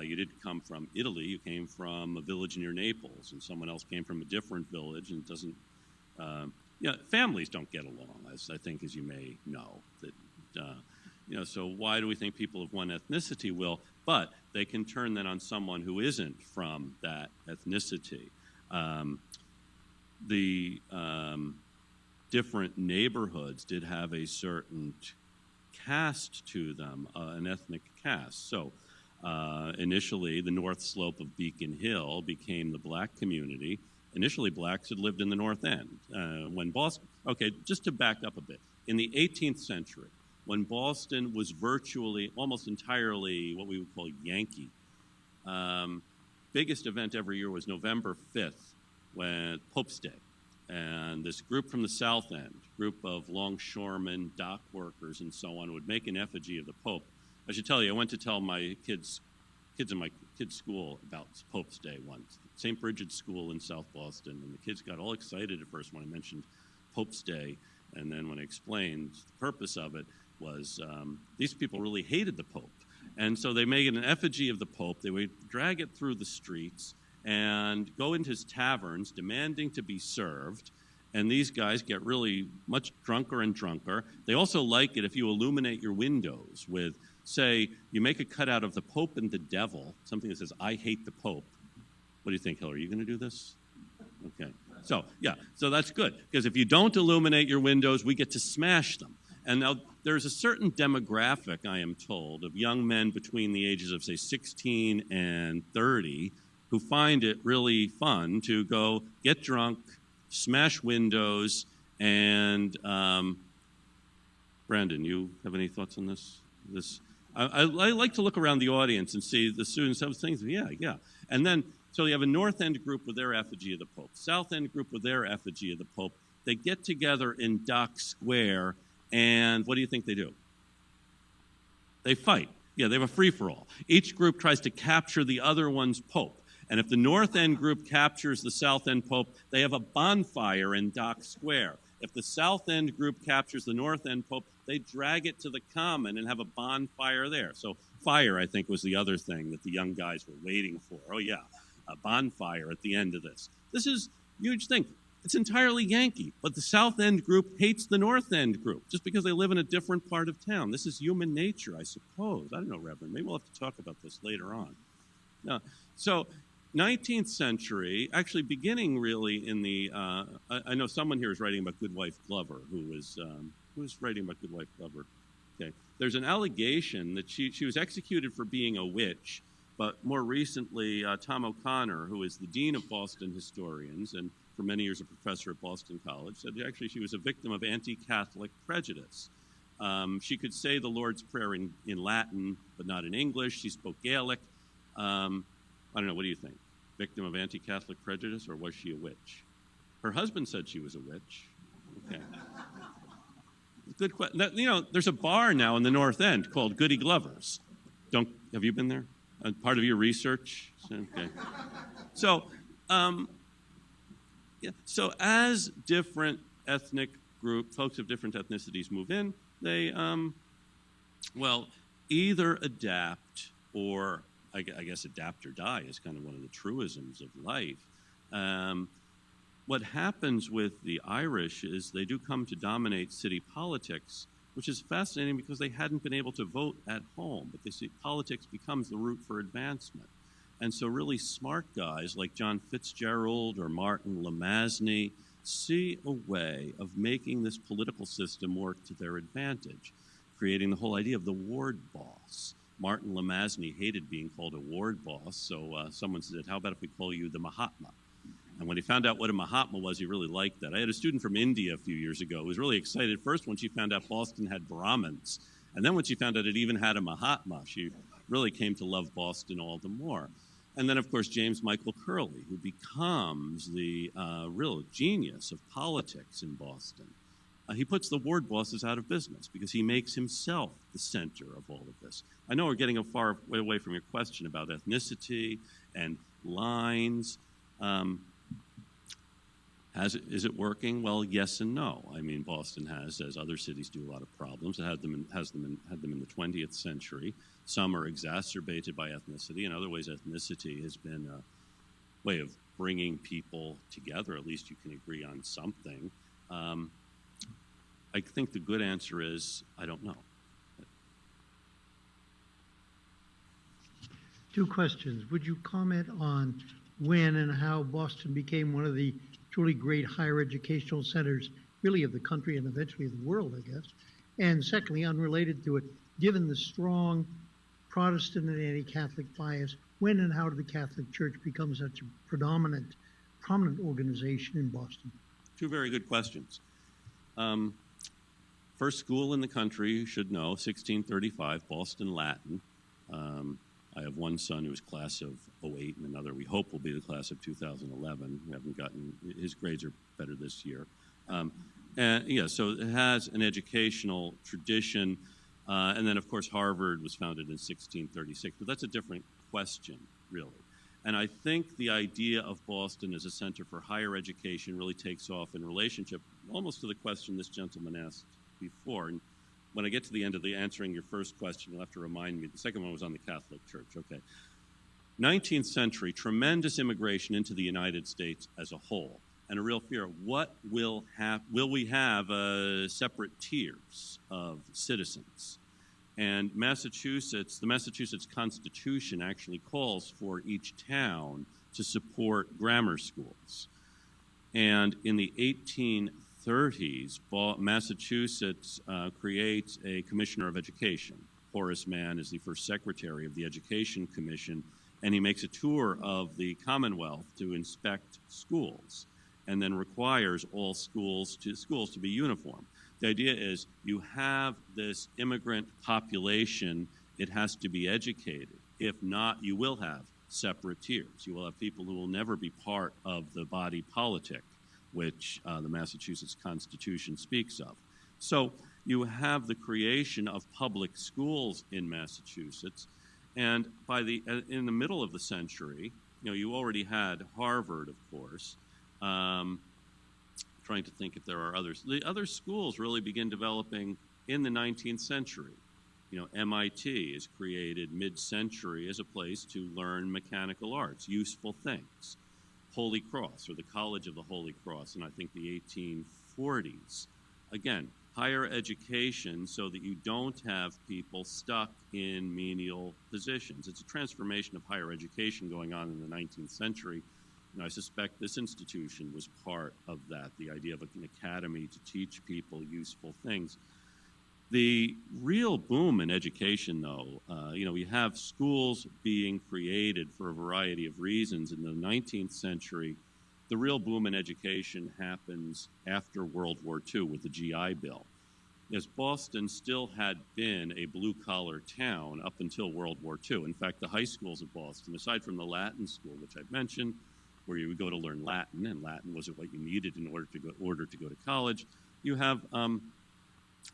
B: You didn't come from Italy. You came from a village near Naples, and someone else came from a different village. And it doesn't. Families don't get along, as you may know. That so why do we think people of one ethnicity will? But they can turn then on someone who isn't from that ethnicity. The different neighborhoods did have a certain caste to them, an ethnic caste. So initially, the north slope of Beacon Hill became the black community. Initially, blacks had lived in the North End. When Boston, just to back up a bit, in the 18th century, when Boston was virtually, almost entirely what we would call Yankee, biggest event every year was November 5th, when Pope's Day. And this group from the South End, group of longshoremen, dock workers, and so on, would make an effigy of the Pope. I should tell you, I went to tell my kids in my kids' school about Pope's Day once, St. Bridget's School in South Boston, and the kids got all excited at first when I mentioned Pope's Day, and then when I explained the purpose of it was these people really hated the Pope, and so they made an effigy of the Pope. They would drag it through the streets and go into his taverns demanding to be served, And these guys get really much drunker and drunker. They also like it if you illuminate your windows with, say, you make a cutout of the Pope and the devil, something that says, "I hate the Pope." What do you think, Hillary? Are you going to do this? Okay. So, yeah, so that's good. Because if you don't illuminate your windows, we get to smash them. And now there's a certain demographic, I am told, of young men between the ages of, say, 16 and 30 who find it really fun to go get drunk, smash windows, and Brandon, you have any thoughts on this? I like to look around the audience and see the students have things. Yeah. And then, so you have a North End group with their effigy of the Pope, South End group with their effigy of the Pope. They get together in Dock Square, and what do you think they do? They fight. Yeah, they have a free-for-all. Each group tries to capture the other one's Pope. And if the North End group captures the South End Pope, they have a bonfire in Dock Square. If the South End group captures the North End Pope, they drag it to the Common and have a bonfire there. So fire, I think, was the other thing that the young guys were waiting for. Oh, yeah, a bonfire at the end of this. This is a huge thing. It's entirely Yankee, but the South End group hates the North End group just because they live in a different part of town. This is human nature, I suppose. I don't know, Reverend. Maybe we'll have to talk about this later on. So 19th century, actually beginning really in the, I know someone here is writing about Goodwife Glover, who's writing about Goodwife Glover. Okay, there's an allegation that she was executed for being a witch, but more recently, Tom O'Connor, who is the dean of Boston historians and for many years a professor at Boston College, said actually she was a victim of anti-Catholic prejudice. She could say the Lord's Prayer in Latin, but not in English. She spoke Gaelic. I don't know, what do you think? Victim of anti-Catholic prejudice, or was she a witch? Her husband said she was a witch. Okay. Good question. You know, there's a bar now in the North End called Goody Glover's. Have you been there? Part of your research? Okay. So, so as different ethnic folks of different ethnicities move in, they, either adapt or, I guess adapt or die is kind of one of the truisms of life. What happens with the Irish is they do come to dominate city politics, which is fascinating because they hadn't been able to vote at home, but they see politics becomes the route for advancement. And so really smart guys like John Fitzgerald or Martin LeMasney see a way of making this political system work to their advantage, creating the whole idea of the ward boss. Martin LeMasney hated being called a ward boss, so someone said, "How about if we call you the Mahatma?" And when he found out what a Mahatma was, he really liked that. I had a student from India a few years ago who was really excited first when she found out Boston had Brahmins. And then when she found out it even had a Mahatma, she really came to love Boston all the more. And then, of course, James Michael Curley, who becomes the real genius of politics in Boston. He puts the ward bosses out of business because he makes himself the center of all of this. I know we're getting a far way away from your question about ethnicity and lines. Is it working? Well, yes and no. I mean, Boston has, as other cities do, a lot of problems. It had them in the 20th century. Some are exacerbated by ethnicity. In other ways, ethnicity has been a way of bringing people together. At least you can agree on something. I think the good answer is, I don't know.
E: Two questions. Would you comment on when and how Boston became one of the truly great higher educational centers, really of the country and eventually of the world, I guess? And secondly, unrelated to it, given the strong Protestant and anti-Catholic bias, when and how did the Catholic Church become such a prominent organization in Boston?
B: Two very good questions. First school in the country, you should know, 1635, Boston Latin. I have one son who was class of 08 and another we hope will be the class of 2011. We haven't gotten, his grades are better this year. So it has an educational tradition. And then, of course, Harvard was founded in 1636. But that's a different question, really. And I think the idea of Boston as a center for higher education really takes off in relationship almost to the question this gentleman asked before. And when I get to the end of the answering your first question, you'll have to remind me. The second one was on the Catholic Church. Okay. 19th century, tremendous immigration into the United States as a whole. and a real fear. What will we have separate tiers of citizens? And the Massachusetts Constitution actually calls for each town to support grammar schools. And in the 1830s, Massachusetts creates a commissioner of education. Horace Mann is the first secretary of the Education Commission, and he makes a tour of the Commonwealth to inspect schools, and then requires all schools to be uniform. The idea is you have this immigrant population, it has to be educated. If not, you will have separate tiers. You will have people who will never be part of the body politic, which the Massachusetts Constitution speaks of. So you have the creation of public schools in Massachusetts, and in the middle of the century, you already had Harvard, of course. Trying to think if there are others. The other schools really begin developing in the 19th century. MIT is created mid-century as a place to learn mechanical arts, useful things. Holy Cross, or the College of the Holy Cross, in I think the 1840s. Again, higher education so that you don't have people stuck in menial positions. It's a transformation of higher education going on in the 19th century. I suspect this institution was part of that, the idea of an academy to teach people useful things. The real boom in education, though, we have schools being created for a variety of reasons. In the 19th century, the real boom in education happens after World War II with the GI Bill. As Boston still had been a blue-collar town up until World War II. In fact, the high schools of Boston, aside from the Latin school, which I've mentioned, where you would go to learn Latin, and Latin wasn't what you needed in order to go to college, you have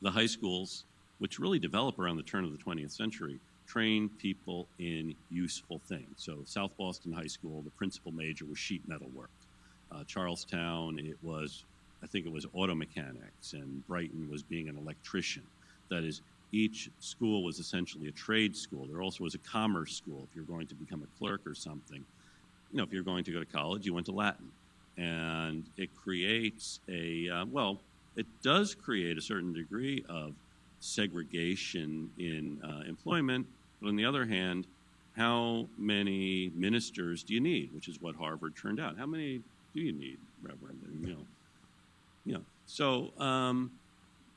B: the high schools, which really develop around the turn of the 20th century, train people in useful things. So South Boston High School, the principal major was sheet metal work. Charlestown, I think it was auto mechanics, and Brighton was being an electrician. That is, each school was essentially a trade school. There also was a commerce school if you're going to become a clerk or something. If you're going to go to college, you went to Latin. And it creates it does create a certain degree of segregation in employment. But on the other hand, how many ministers do you need, which is what Harvard turned out. How many do you need, Reverend? So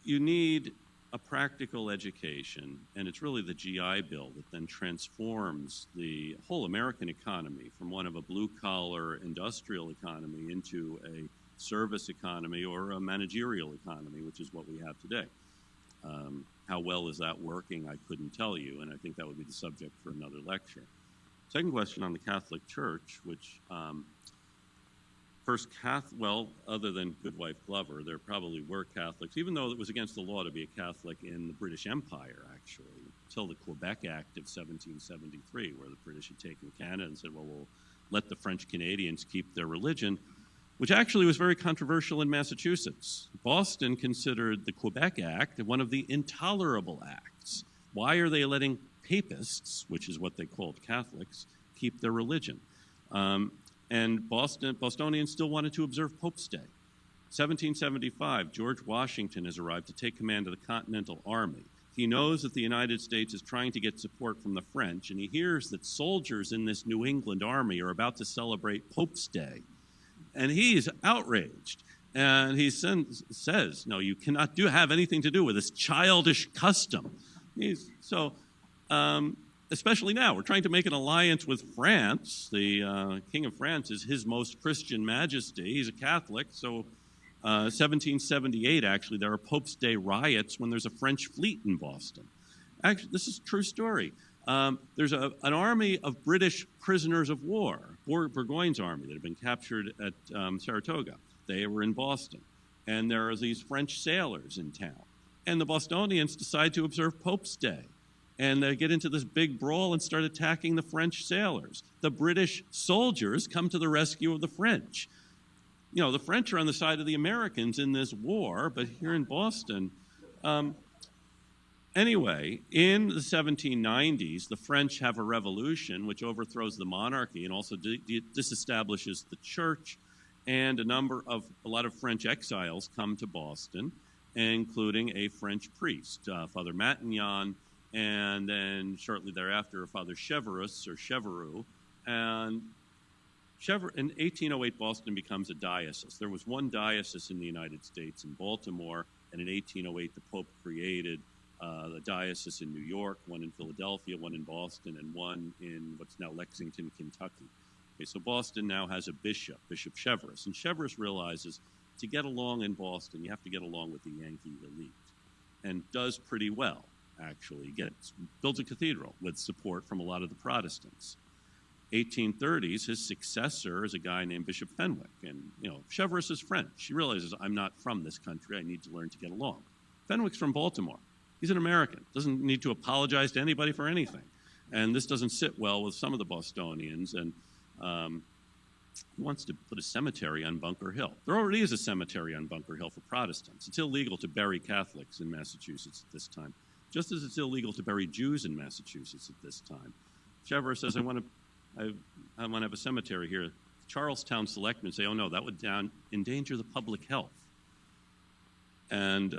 B: you need a practical education, and it's really the GI Bill that then transforms the whole American economy from one of a blue-collar industrial economy into a service economy or a managerial economy, which is what we have today. How well is that working? I couldn't tell you, and I think that would be the subject for another lecture. Second question on the Catholic Church, which other than Goodwife Glover, there probably were Catholics, even though it was against the law to be a Catholic in the British Empire, actually, until the Quebec Act of 1773, where the British had taken Canada and said, well, we'll let the French Canadians keep their religion, which actually was very controversial in Massachusetts. Boston considered the Quebec Act one of the intolerable acts. Why are they letting papists, which is what they called Catholics, keep their religion? And Bostonians still wanted to observe Pope's Day. 1775, George Washington has arrived to take command of the Continental Army. He knows that the United States is trying to get support from the French, and he hears that soldiers in this New England army are about to celebrate Pope's Day. And he's outraged. And he says, no, you cannot have anything to do with this childish custom. Especially now, we're trying to make an alliance with France. The King of France is His Most Christian Majesty. He's a Catholic, so 1778, actually, there are Pope's Day riots when there's a French fleet in Boston. Actually, this is a true story. There's an army of British prisoners of war, Burgoyne's army, that had been captured at Saratoga. They were in Boston. And there are these French sailors in town. And the Bostonians decide to observe Pope's Day. And they get into this big brawl and start attacking the French sailors. The British soldiers come to the rescue of the French. The French are on the side of the Americans in this war, but here in Boston, anyway, in the 1790s, the French have a revolution which overthrows the monarchy and also disestablishes the church. and a lot of French exiles come to Boston, including a French priest, Father Matignon, and then shortly thereafter, Father Cheverus or Cheverus. And in 1808, Boston becomes a diocese. There was one diocese in the United States in Baltimore, and in 1808, the Pope created a diocese in New York, one in Philadelphia, one in Boston, and one in what's now Lexington, Kentucky. Okay, so Boston now has a bishop, Bishop Cheverus, and Cheverus realizes to get along in Boston, you have to get along with the Yankee elite, and does pretty well, actually. Builds a cathedral with support from a lot of the Protestants. 1830s, his successor is a guy named Bishop Fenwick, and Cheverus is French. He realizes, I'm not from this country, I need to learn to get along. Fenwick's from Baltimore. He's an American, doesn't need to apologize to anybody for anything. And this doesn't sit well with some of the Bostonians, and he wants to put a cemetery on Bunker Hill. There already is a cemetery on Bunker Hill for Protestants. It's illegal to bury Catholics in Massachusetts at this time, just as it's illegal to bury Jews in Massachusetts at this time. Cheverus says, I want to have a cemetery here. Charlestown selectmen say, oh no, that would endanger the public health. And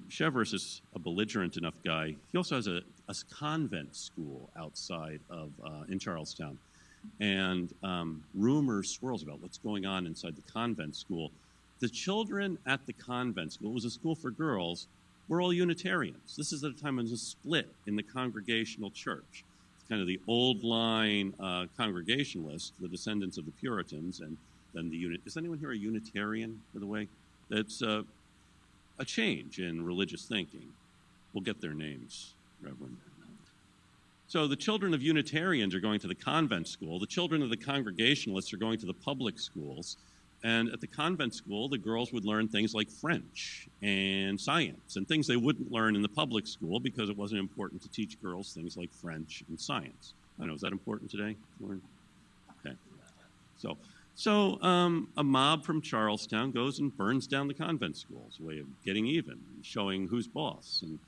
B: Cheverus is a belligerent enough guy. He also has a convent school outside of in Charlestown. And rumors swirls about what's going on inside the convent school. The children at the convent school, it was a school for girls, were all Unitarians. This is at a time when there was a split in the Congregational Church. It's kind of the old line Congregationalists, the descendants of the Puritans, and then is anyone here a Unitarian, by the way? That's a change in religious thinking. We'll get their names, Reverend. So the children of Unitarians are going to the convent school. The children of the Congregationalists are going to the public schools. And at the convent school, the girls would learn things like French and science and things they wouldn't learn in the public school because it wasn't important to teach girls things like French and science. I don't know, is that important today? Okay. So a mob from Charlestown goes and burns down the convent school as a way of getting even, showing who's boss. And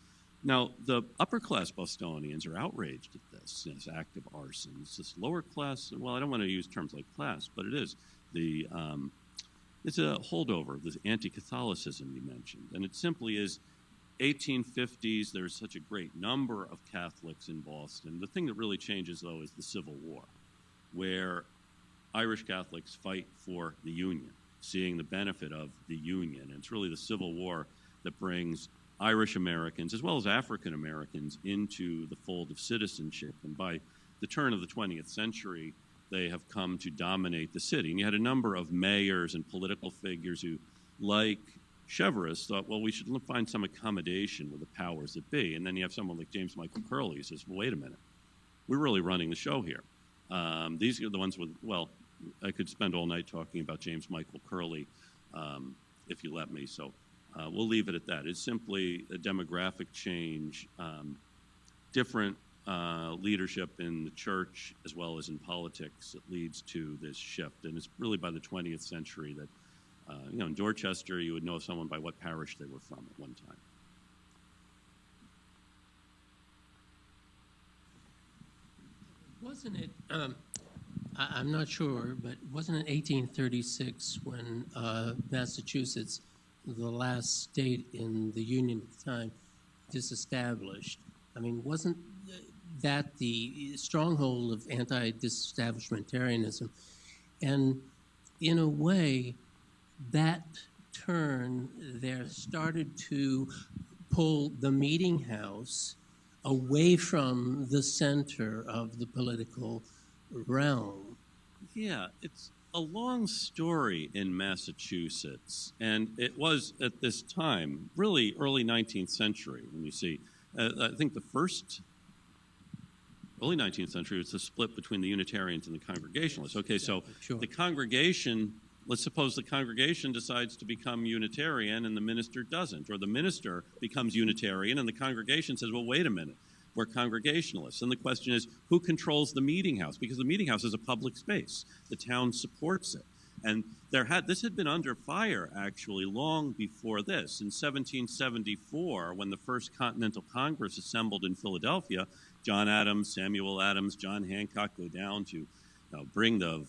B: now, the upper-class Bostonians are outraged at this act of arson. It's this lower class, well, I don't want to use terms like class, but it is. It's a holdover of this anti-Catholicism you mentioned. And it simply is 1850s, there's such a great number of Catholics in Boston. The thing that really changes, though, is the Civil War, where Irish Catholics fight for the Union, seeing the benefit of the Union. And it's really the Civil War that brings Irish Americans, as well as African Americans, into the fold of citizenship. And by the turn of the 20th century, they have come to dominate the city. And you had a number of mayors and political figures who, like Cheverus, thought, well, we should find some accommodation with the powers that be. And then you have someone like James Michael Curley who says, well, wait a minute, we're really running the show here. These are the ones with, well, I could spend all night talking about James Michael Curley if you let me. So we'll leave it at that. It's simply a demographic change, different leadership in the church as well as in politics that leads to this shift. And it's really by the 20th century that, in Dorchester, you would know someone by what parish they were from at one time.
F: Wasn't it, I'm not sure, but wasn't it 1836 when Massachusetts, the last state in the Union at the time, disestablished? I mean, wasn't that the stronghold of anti-disestablishmentarianism? And in a way, that turn there started to pull the meeting house away from the center of the political realm.
B: Yeah, it's a long story in Massachusetts, and it was at this time, really early 19th century, when you see, I think the first early 19th century was the split between the Unitarians and the Congregationalists. Okay, so
F: sure.
B: The congregation, let's suppose the congregation decides to become Unitarian and the minister doesn't, or the minister becomes Unitarian and the congregation says, well, wait a minute, we're Congregationalists. And the question is, who controls the meeting house? Because the meeting house is a public space. The town supports it. And this had been under fire, actually, long before this. In 1774, when the First Continental Congress assembled in Philadelphia, John Adams, Samuel Adams, John Hancock go down to bring the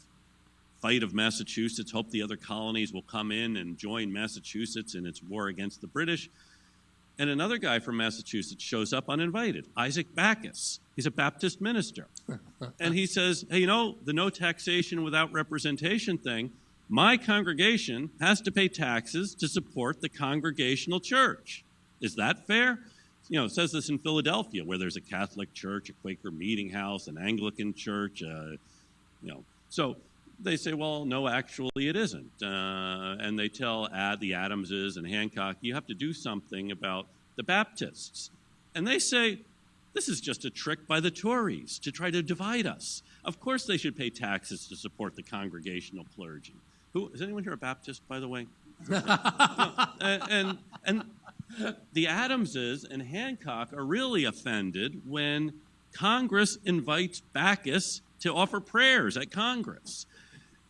B: fight of Massachusetts, hope the other colonies will come in and join Massachusetts in its war against the British. And another guy from Massachusetts shows up uninvited, Isaac Backus. He's a Baptist minister. And he says, hey, you know, the no taxation without representation thing, my congregation has to pay taxes to support the Congregational Church. Is that fair? You know, it says this in Philadelphia, where there's a Catholic church, a Quaker meeting house, an Anglican church, you know. So they say, well, no, actually it isn't. And they tell the Adamses and Hancock, you have to do something about the Baptists. And they say, this is just a trick by the Tories to try to divide us. Of course they should pay taxes to support the congregational clergy. Is anyone here a Baptist, by the way? and the Adamses and Hancock are really offended when Congress invites Backus to offer prayers at Congress.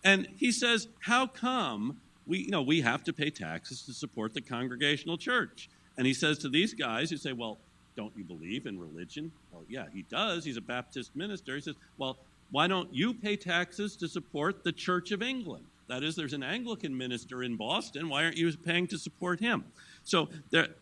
B: And he says, how come we have to pay taxes to support the Congregational Church? And he says to these guys who say, well, don't you believe in religion? Well, yeah, he does. He's a Baptist minister. He says, well, why don't you pay taxes to support the Church of England? That is, there's an Anglican minister in Boston. Why aren't you paying to support him? So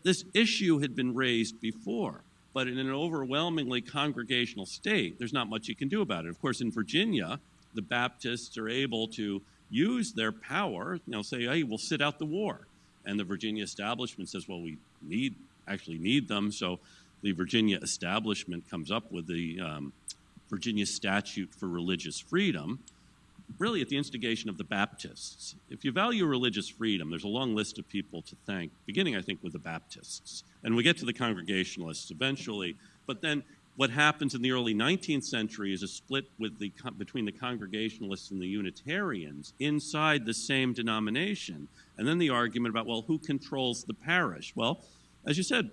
B: this issue had been raised before, but in an overwhelmingly congregational state, there's not much you can do about it. Of course, in Virginia, the Baptists are able to use their power, say, hey, we'll sit out the war. And the Virginia establishment says, well, we actually need them. So the Virginia establishment comes up with the Virginia Statute for Religious Freedom, really at the instigation of the Baptists. If you value religious freedom, there's a long list of people to thank, beginning, I think, with the Baptists. And we get to the Congregationalists eventually. But then what happens in the early 19th century is a split between the Congregationalists and the Unitarians inside the same denomination. And then the argument about, well, who controls the parish? Well, as you said,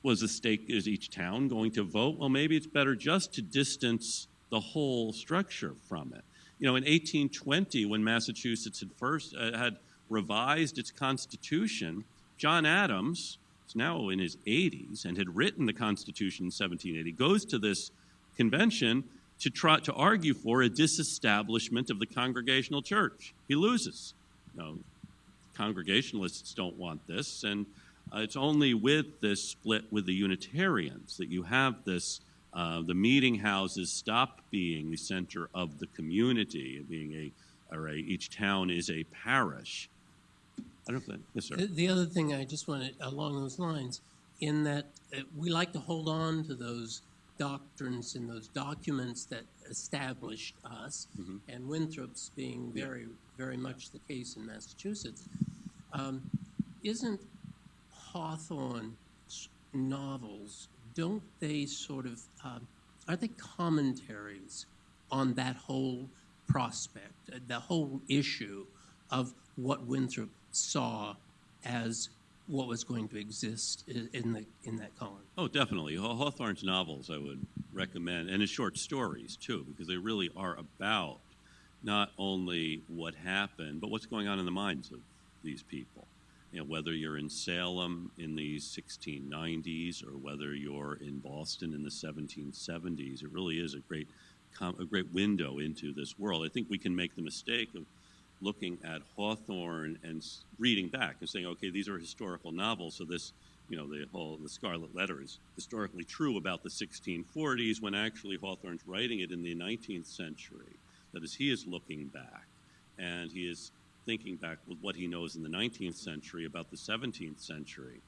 B: is each town going to vote? Well, maybe it's better just to distance the whole structure from it. In 1820, when Massachusetts had first had revised its constitution, John Adams, who's now in his 80s and had written the Constitution in 1780, goes to this convention to try to argue for a disestablishment of the Congregational Church. He loses. Congregationalists don't want this, and it's only with this split with the Unitarians that you have this. The meeting houses stop being the center of the community, being each town is a parish. I don't know if that, yes, sir.
F: The other thing I just wanted along those lines, in that we like to hold on to those doctrines and those documents that established us, and Winthrop's being very, very much the case in Massachusetts. Isn't Hawthorne's novels, don't they sort of, are they commentaries on that whole prospect, the whole issue of what Winthrop saw as what was going to exist in that colony?
B: Oh, definitely. Hawthorne's novels I would recommend, and his short stories too, because they really are about not only what happened, but what's going on in the minds of these people. Whether you're in Salem in the 1690s or whether you're in Boston in the 1770s, it really is a great window into this world. I think we can make the mistake of looking at Hawthorne and reading back and saying, okay, these are historical novels, so this, the Scarlet Letter is historically true about the 1640s, when actually Hawthorne's writing it in the 19th century. That is, he is looking back, and he is thinking back with what he knows in the 19th century about the 17th century,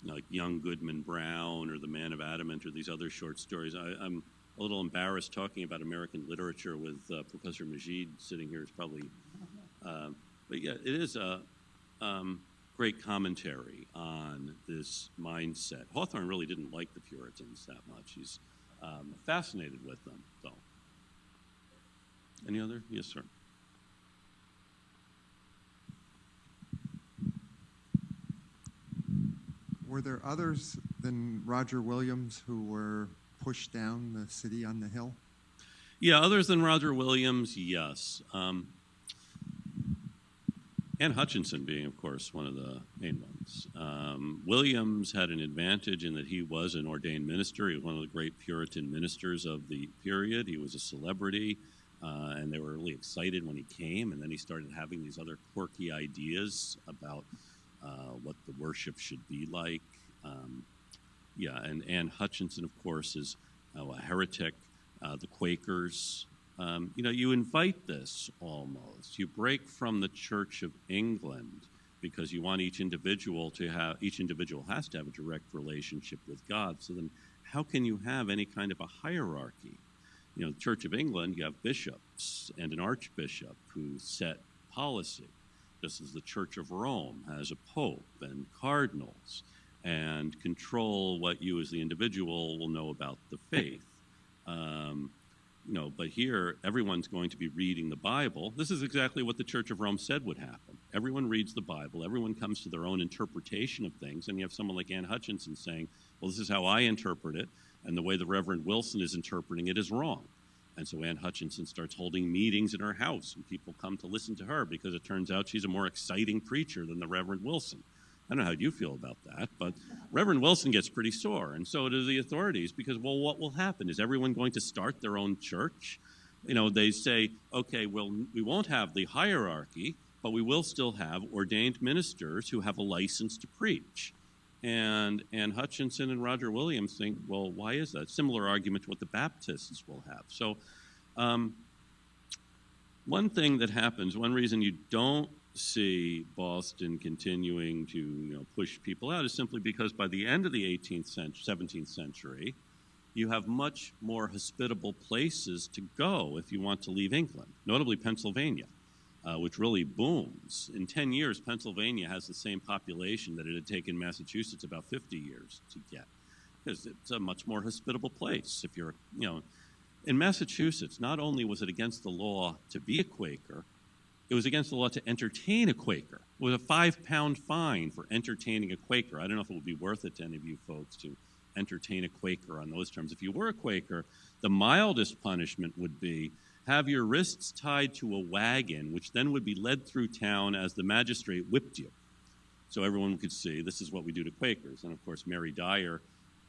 B: like Young Goodman Brown or The Man of Adamant or these other short stories. I'm a little embarrassed talking about American literature with Professor Majid sitting here. It's probably, but yeah, it is a great commentary on this mindset. Hawthorne really didn't like the Puritans that much. He's fascinated with them, though. Any other? Yes, sir.
G: Were there others than Roger Williams who were pushed down the city on the hill?
B: Yeah, others than Roger Williams, yes. Anne Hutchinson being, of course, one of the main ones. Williams had an advantage in that he was an ordained minister. He was one of the great Puritan ministers of the period. He was a celebrity. and they were really excited when he came, and then he started having these other quirky ideas about what the worship should be like. And Anne Hutchinson, of course, is a heretic. The Quakers, you invite this almost. You break from the Church of England because you want each individual has to have a direct relationship with God. So then how can you have any kind of a hierarchy? The Church of England, you have bishops and an archbishop who set policy, just as the Church of Rome has a pope and cardinals and control what you as the individual will know about the faith. But here, everyone's going to be reading the Bible. This is exactly what the Church of Rome said would happen. Everyone reads the Bible. Everyone comes to their own interpretation of things. And you have someone like Anne Hutchinson saying, well, this is how I interpret it, and the way the Reverend Wilson is interpreting it is wrong. And so Anne Hutchinson starts holding meetings in her house, and people come to listen to her because it turns out she's a more exciting preacher than the Reverend Wilson. I don't know how you feel about that, but Reverend Wilson gets pretty sore, and so do the authorities, because, well, what will happen? Is everyone going to start their own church? They say, okay, well, we won't have the hierarchy, but we will still have ordained ministers who have a license to preach. And Hutchinson and Roger Williams think, well, why is that? Similar argument to what the Baptists will have. So one thing that happens, one reason you don't see Boston continuing to push people out is simply because by the end of the 18th century, 17th century, you have much more hospitable places to go if you want to leave England, notably Pennsylvania, which really booms. In 10 years, Pennsylvania has the same population that it had taken Massachusetts about 50 years to get, because it's a much more hospitable place. If you're, in Massachusetts, not only was it against the law to be a Quaker, it was against the law to entertain a Quaker. It was a 5-pound fine for entertaining a Quaker. I don't know if it would be worth it to any of you folks to entertain a Quaker on those terms. If you were a Quaker, the mildest punishment would be have your wrists tied to a wagon, which then would be led through town as the magistrate whipped you. So everyone could see this is what we do to Quakers. And of course, Mary Dyer,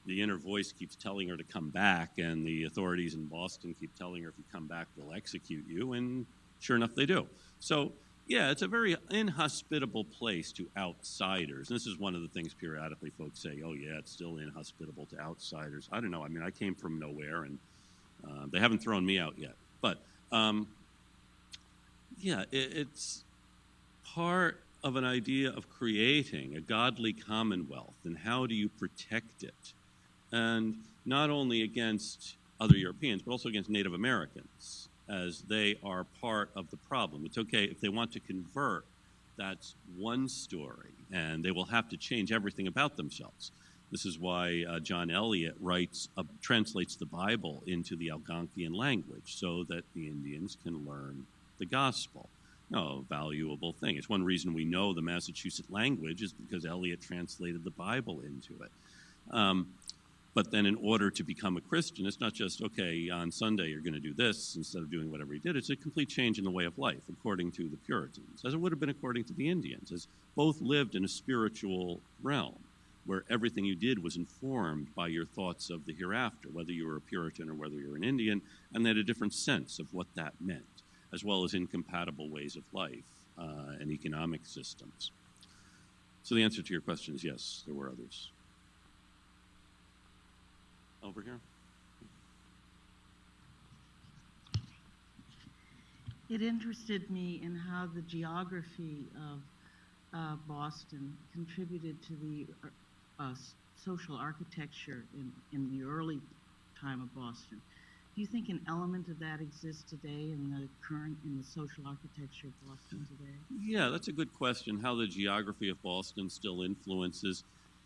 B: the inner voice keeps telling her to come back, and the authorities in Boston keep telling her if you come back, they'll execute you. And sure enough, they do. So, yeah, it's a very inhospitable place to outsiders. And this is one of the things periodically folks say, oh, yeah, it's still inhospitable to outsiders. I don't know. I mean, I came from nowhere, and they haven't thrown me out yet. But, it's part of an idea of creating a godly commonwealth, and how do you protect it? And not only against other Europeans, but also against Native Americans, as they are part of the problem. It's okay if they want to convert, that's one story, and they will have to change everything about themselves. This is why John Eliot translates the Bible into the Algonquian language so that the Indians can learn the gospel. A valuable thing. It's one reason we know the Massachusetts language is because Eliot translated the Bible into it. But then in order to become a Christian, it's not just, okay, on Sunday you're going to do this instead of doing whatever he did. It's a complete change in the way of life, according to the Puritans, as it would have been according to the Indians, as both lived in a spiritual realm where everything you did was informed by your thoughts of the hereafter, whether you were a Puritan or whether you were an Indian, and they had a different sense of what that meant, as well as incompatible ways of life and economic systems. So the answer to your question is yes, there were others. Over here.
H: It interested me in how the geography of Boston contributed to the social architecture in the early time of Boston. Do you think an element of that exists today in the social architecture of Boston today?
B: Yeah, that's a good question, how the geography of Boston still influences.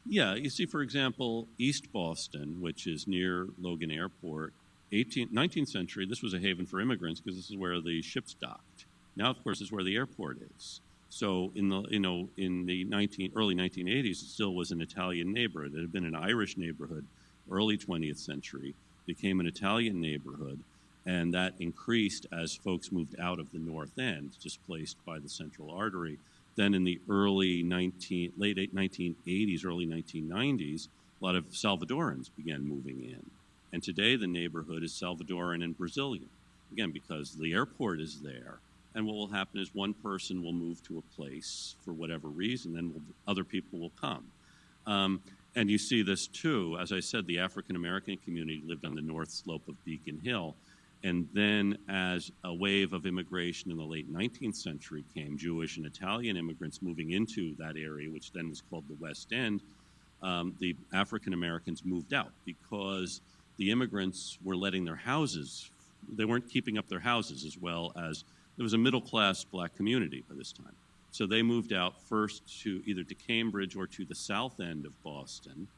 B: Yeah, you see, for example, East Boston, which is near Logan Airport, 19th century, this was a haven for immigrants because this is where the ships docked. Now, of course, is where the airport is. So in the early 1980s, it still was an Italian neighborhood. It had been an Irish neighborhood early 20th century, became an Italian neighborhood, and that increased as folks moved out of the North End, displaced by the central artery. Then in the late 1980s, early 1990s, a lot of Salvadorans began moving in. And today the neighborhood is Salvadoran and Brazilian. again, because the airport is there. And what will happen is one person will move to a place for whatever reason, then other people will come. And you see this too. As I said, the African American community lived on the north slope of Beacon Hill. And then as a wave of immigration in the late 19th century came, Jewish and Italian immigrants moving into that area, which then was called the West End, the African Americans moved out because the immigrants were letting their houses, they weren't keeping up their houses, as well as there was a middle-class black community by this time. So they moved out first to either to Cambridge or to the south end of Boston.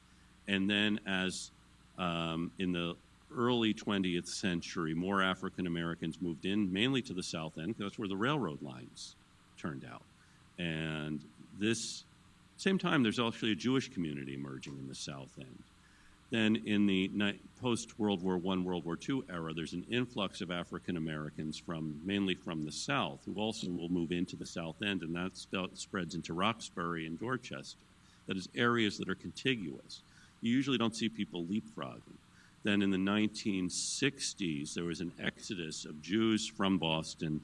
B: And then as in the early 20th century, more African Americans moved in, mainly to the south end, because that's where the railroad lines turned out. And this same time, there's actually a Jewish community emerging in the south end. Then in the post-World War I, World War II era, there's an influx of African Americans mainly from the south, who also will move into the south end, and that spreads into Roxbury and Dorchester. That is areas that are contiguous. You usually don't see people leapfrogging. Then in the 1960s, there was an exodus of Jews from Boston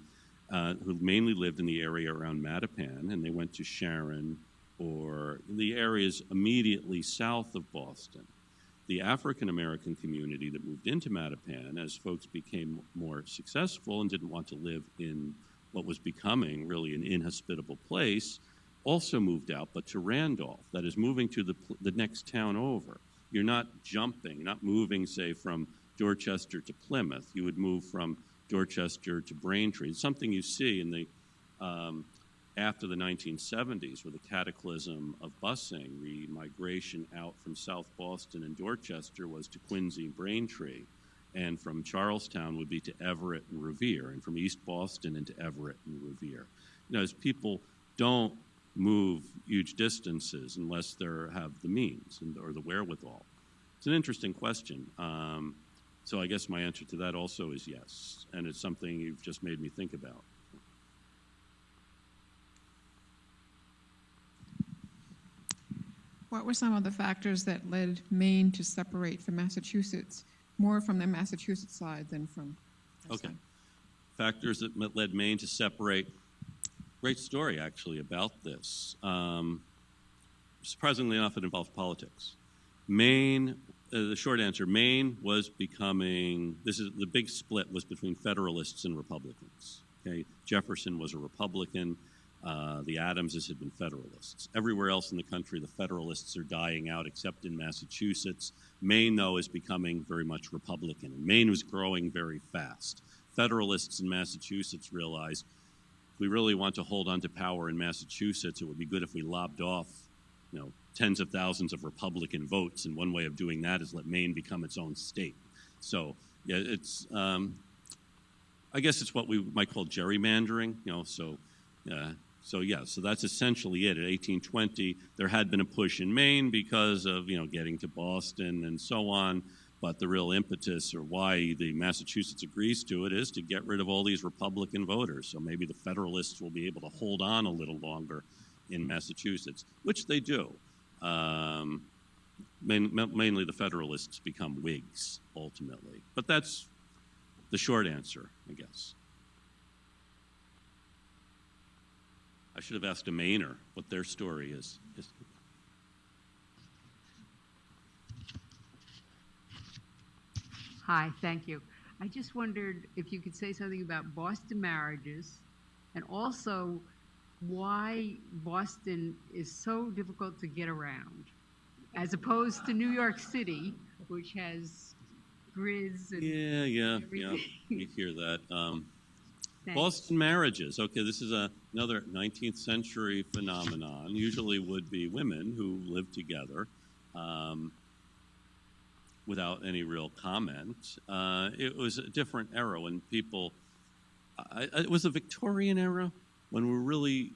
B: who mainly lived in the area around Mattapan, and they went to Sharon or the areas immediately south of Boston. The African American community that moved into Mattapan, as folks became more successful and didn't want to live in what was becoming really an inhospitable place, also moved out, but to Randolph, that is moving to the next town over. You're not jumping, not moving, say, from Dorchester to Plymouth. You would move from Dorchester to Braintree. It's something you see in the after the 1970s, with the cataclysm of busing, the migration out from South Boston and Dorchester was to Quincy, Braintree, and from Charlestown would be to Everett and Revere, and from East Boston into Everett and Revere. You know, as people don't move huge distances unless they have the means or the wherewithal. It's an interesting question. So I guess my answer to that also is yes, and it's something you've just made me think about.
I: What were some of the factors that led Maine to separate from Massachusetts, more from the Massachusetts side than from our
B: Okay.
I: side?
B: Factors that led Maine to separate. Great story, actually, about this. Surprisingly enough, it involved politics. Maine, the short answer, Maine was becoming, the big split was between Federalists and Republicans. Okay? Jefferson was a Republican. The Adamses had been Federalists. Everywhere else in the country, the Federalists are dying out, except in Massachusetts. Maine, though, is becoming very much Republican. And Maine was growing very fast. Federalists in Massachusetts realized if we really want to hold on to power in Massachusetts, it would be good if we lobbed off, tens of thousands of Republican votes. And one way of doing that is let Maine become its own state. So, yeah, it's, I guess it's what we might call gerrymandering, So that's essentially it. At 1820, there had been a push in Maine because of, getting to Boston and so on. But the real impetus, or why the Massachusetts agrees to it, is to get rid of all these Republican voters. So maybe the Federalists will be able to hold on a little longer in Massachusetts, which they do. Mainly the Federalists become Whigs, ultimately. But that's the short answer, I guess. I should have asked a Mainer what their story is.
J: Hi, thank you. I just wondered if you could say something about Boston marriages and also why Boston is so difficult to get around as opposed to New York City, which has grids and everything.
B: You hear that.
J: Thanks.
B: Boston marriages. Okay, this is another 19th century phenomenon. Usually would be women who lived together without any real comment. It was a different era when people, it was a Victorian era when we really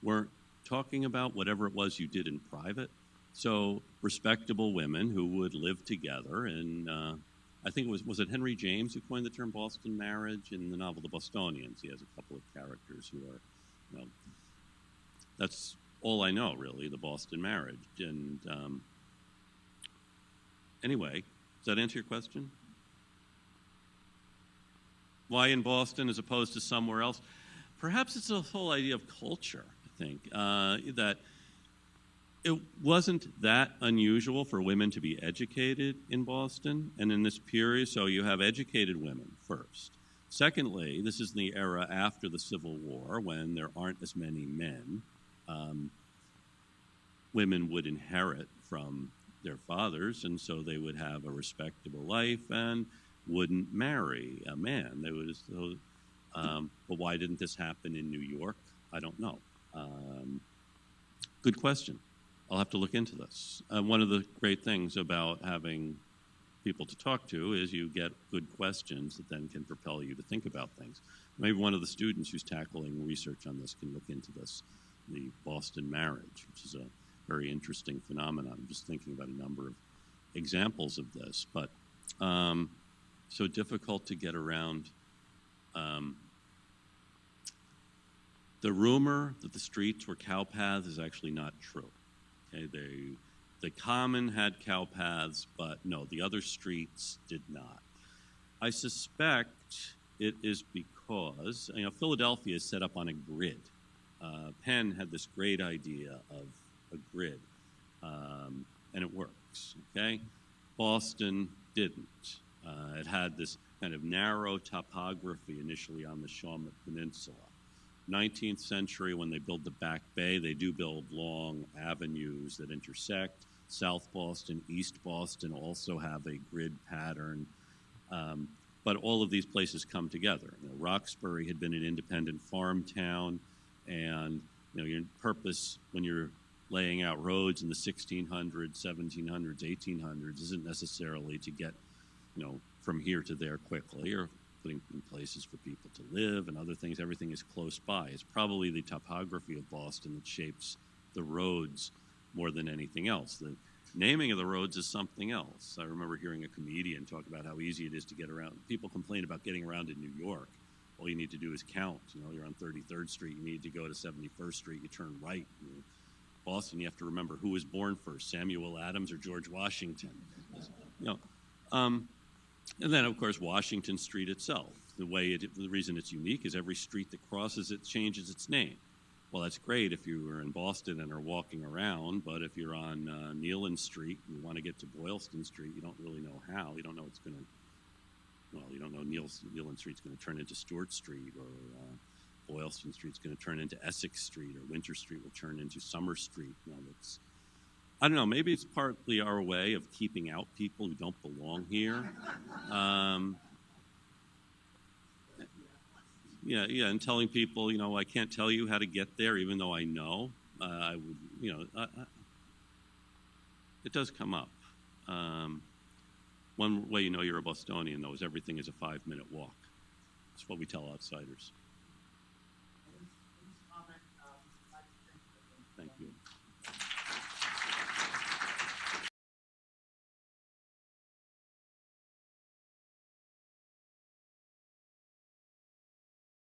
B: weren't talking about whatever it was you did in private. So respectable women who would live together, and I think was it Henry James who coined the term Boston marriage in the novel The Bostonians. He has a couple of characters who are, that's all I know really, the Boston marriage. And anyway, does that answer your question? Why in Boston as opposed to somewhere else? Perhaps it's the whole idea of culture, I think, that it wasn't that unusual for women to be educated in Boston and in this period, so you have educated women first. Secondly, this is the era after the Civil War when there aren't as many men. Women would inherit from their fathers, and so they would have a respectable life and wouldn't marry a man. They would, but why didn't this happen in New York? I don't know. Good question. I'll have to look into this. One of the great things about having people to talk to is you get good questions that then can propel you to think about things. Maybe one of the students who's tackling research on this can look into this, the Boston marriage, which is a very interesting phenomenon. I'm just thinking about a number of examples of this, but so difficult to get around. The rumor that the streets were cow paths is actually not true. Okay, the common had cow paths, but no, the other streets did not. I suspect it is because, Philadelphia is set up on a grid. Penn had this great idea of a grid, and it works, okay? Boston didn't. It had this kind of narrow topography initially on the Shawmut Peninsula. 19th century, when they build the Back Bay, they do build long avenues that intersect. South Boston, East Boston also have a grid pattern. But all of these places come together. Roxbury had been an independent farm town, and your purpose when you're laying out roads in the 1600s, 1700s, 1800s isn't necessarily to get from here to there quickly, or putting in places for people to live and other things. Everything is close by. It's probably the topography of Boston that shapes the roads more than anything else. The naming of the roads is something else. I remember hearing a comedian talk about how easy it is to get around. People complain about getting around in New York. All you need to do is count. You're on 33rd Street. You need to go to 71st Street. You turn right. Boston, you have to remember who was born first, Samuel Adams or George Washington. And then, of course, Washington Street itself. The reason it's unique is every street that crosses it changes its name. Well, that's great if you were in Boston and are walking around, but if you're on Neyland Street and you want to get to Boylston Street, you don't really know how. You don't know it's going to, you don't know Neyland Street's going to turn into Stewart Street, or Boylston Street's going to turn into Essex Street, or Winter Street will turn into Summer Street. I don't know, maybe it's partly our way of keeping out people who don't belong here. Yeah, and telling people, I can't tell you how to get there, even though I know. I would, it does come up. One way you're a Bostonian, though, is everything is a 5-minute walk. That's what we tell outsiders.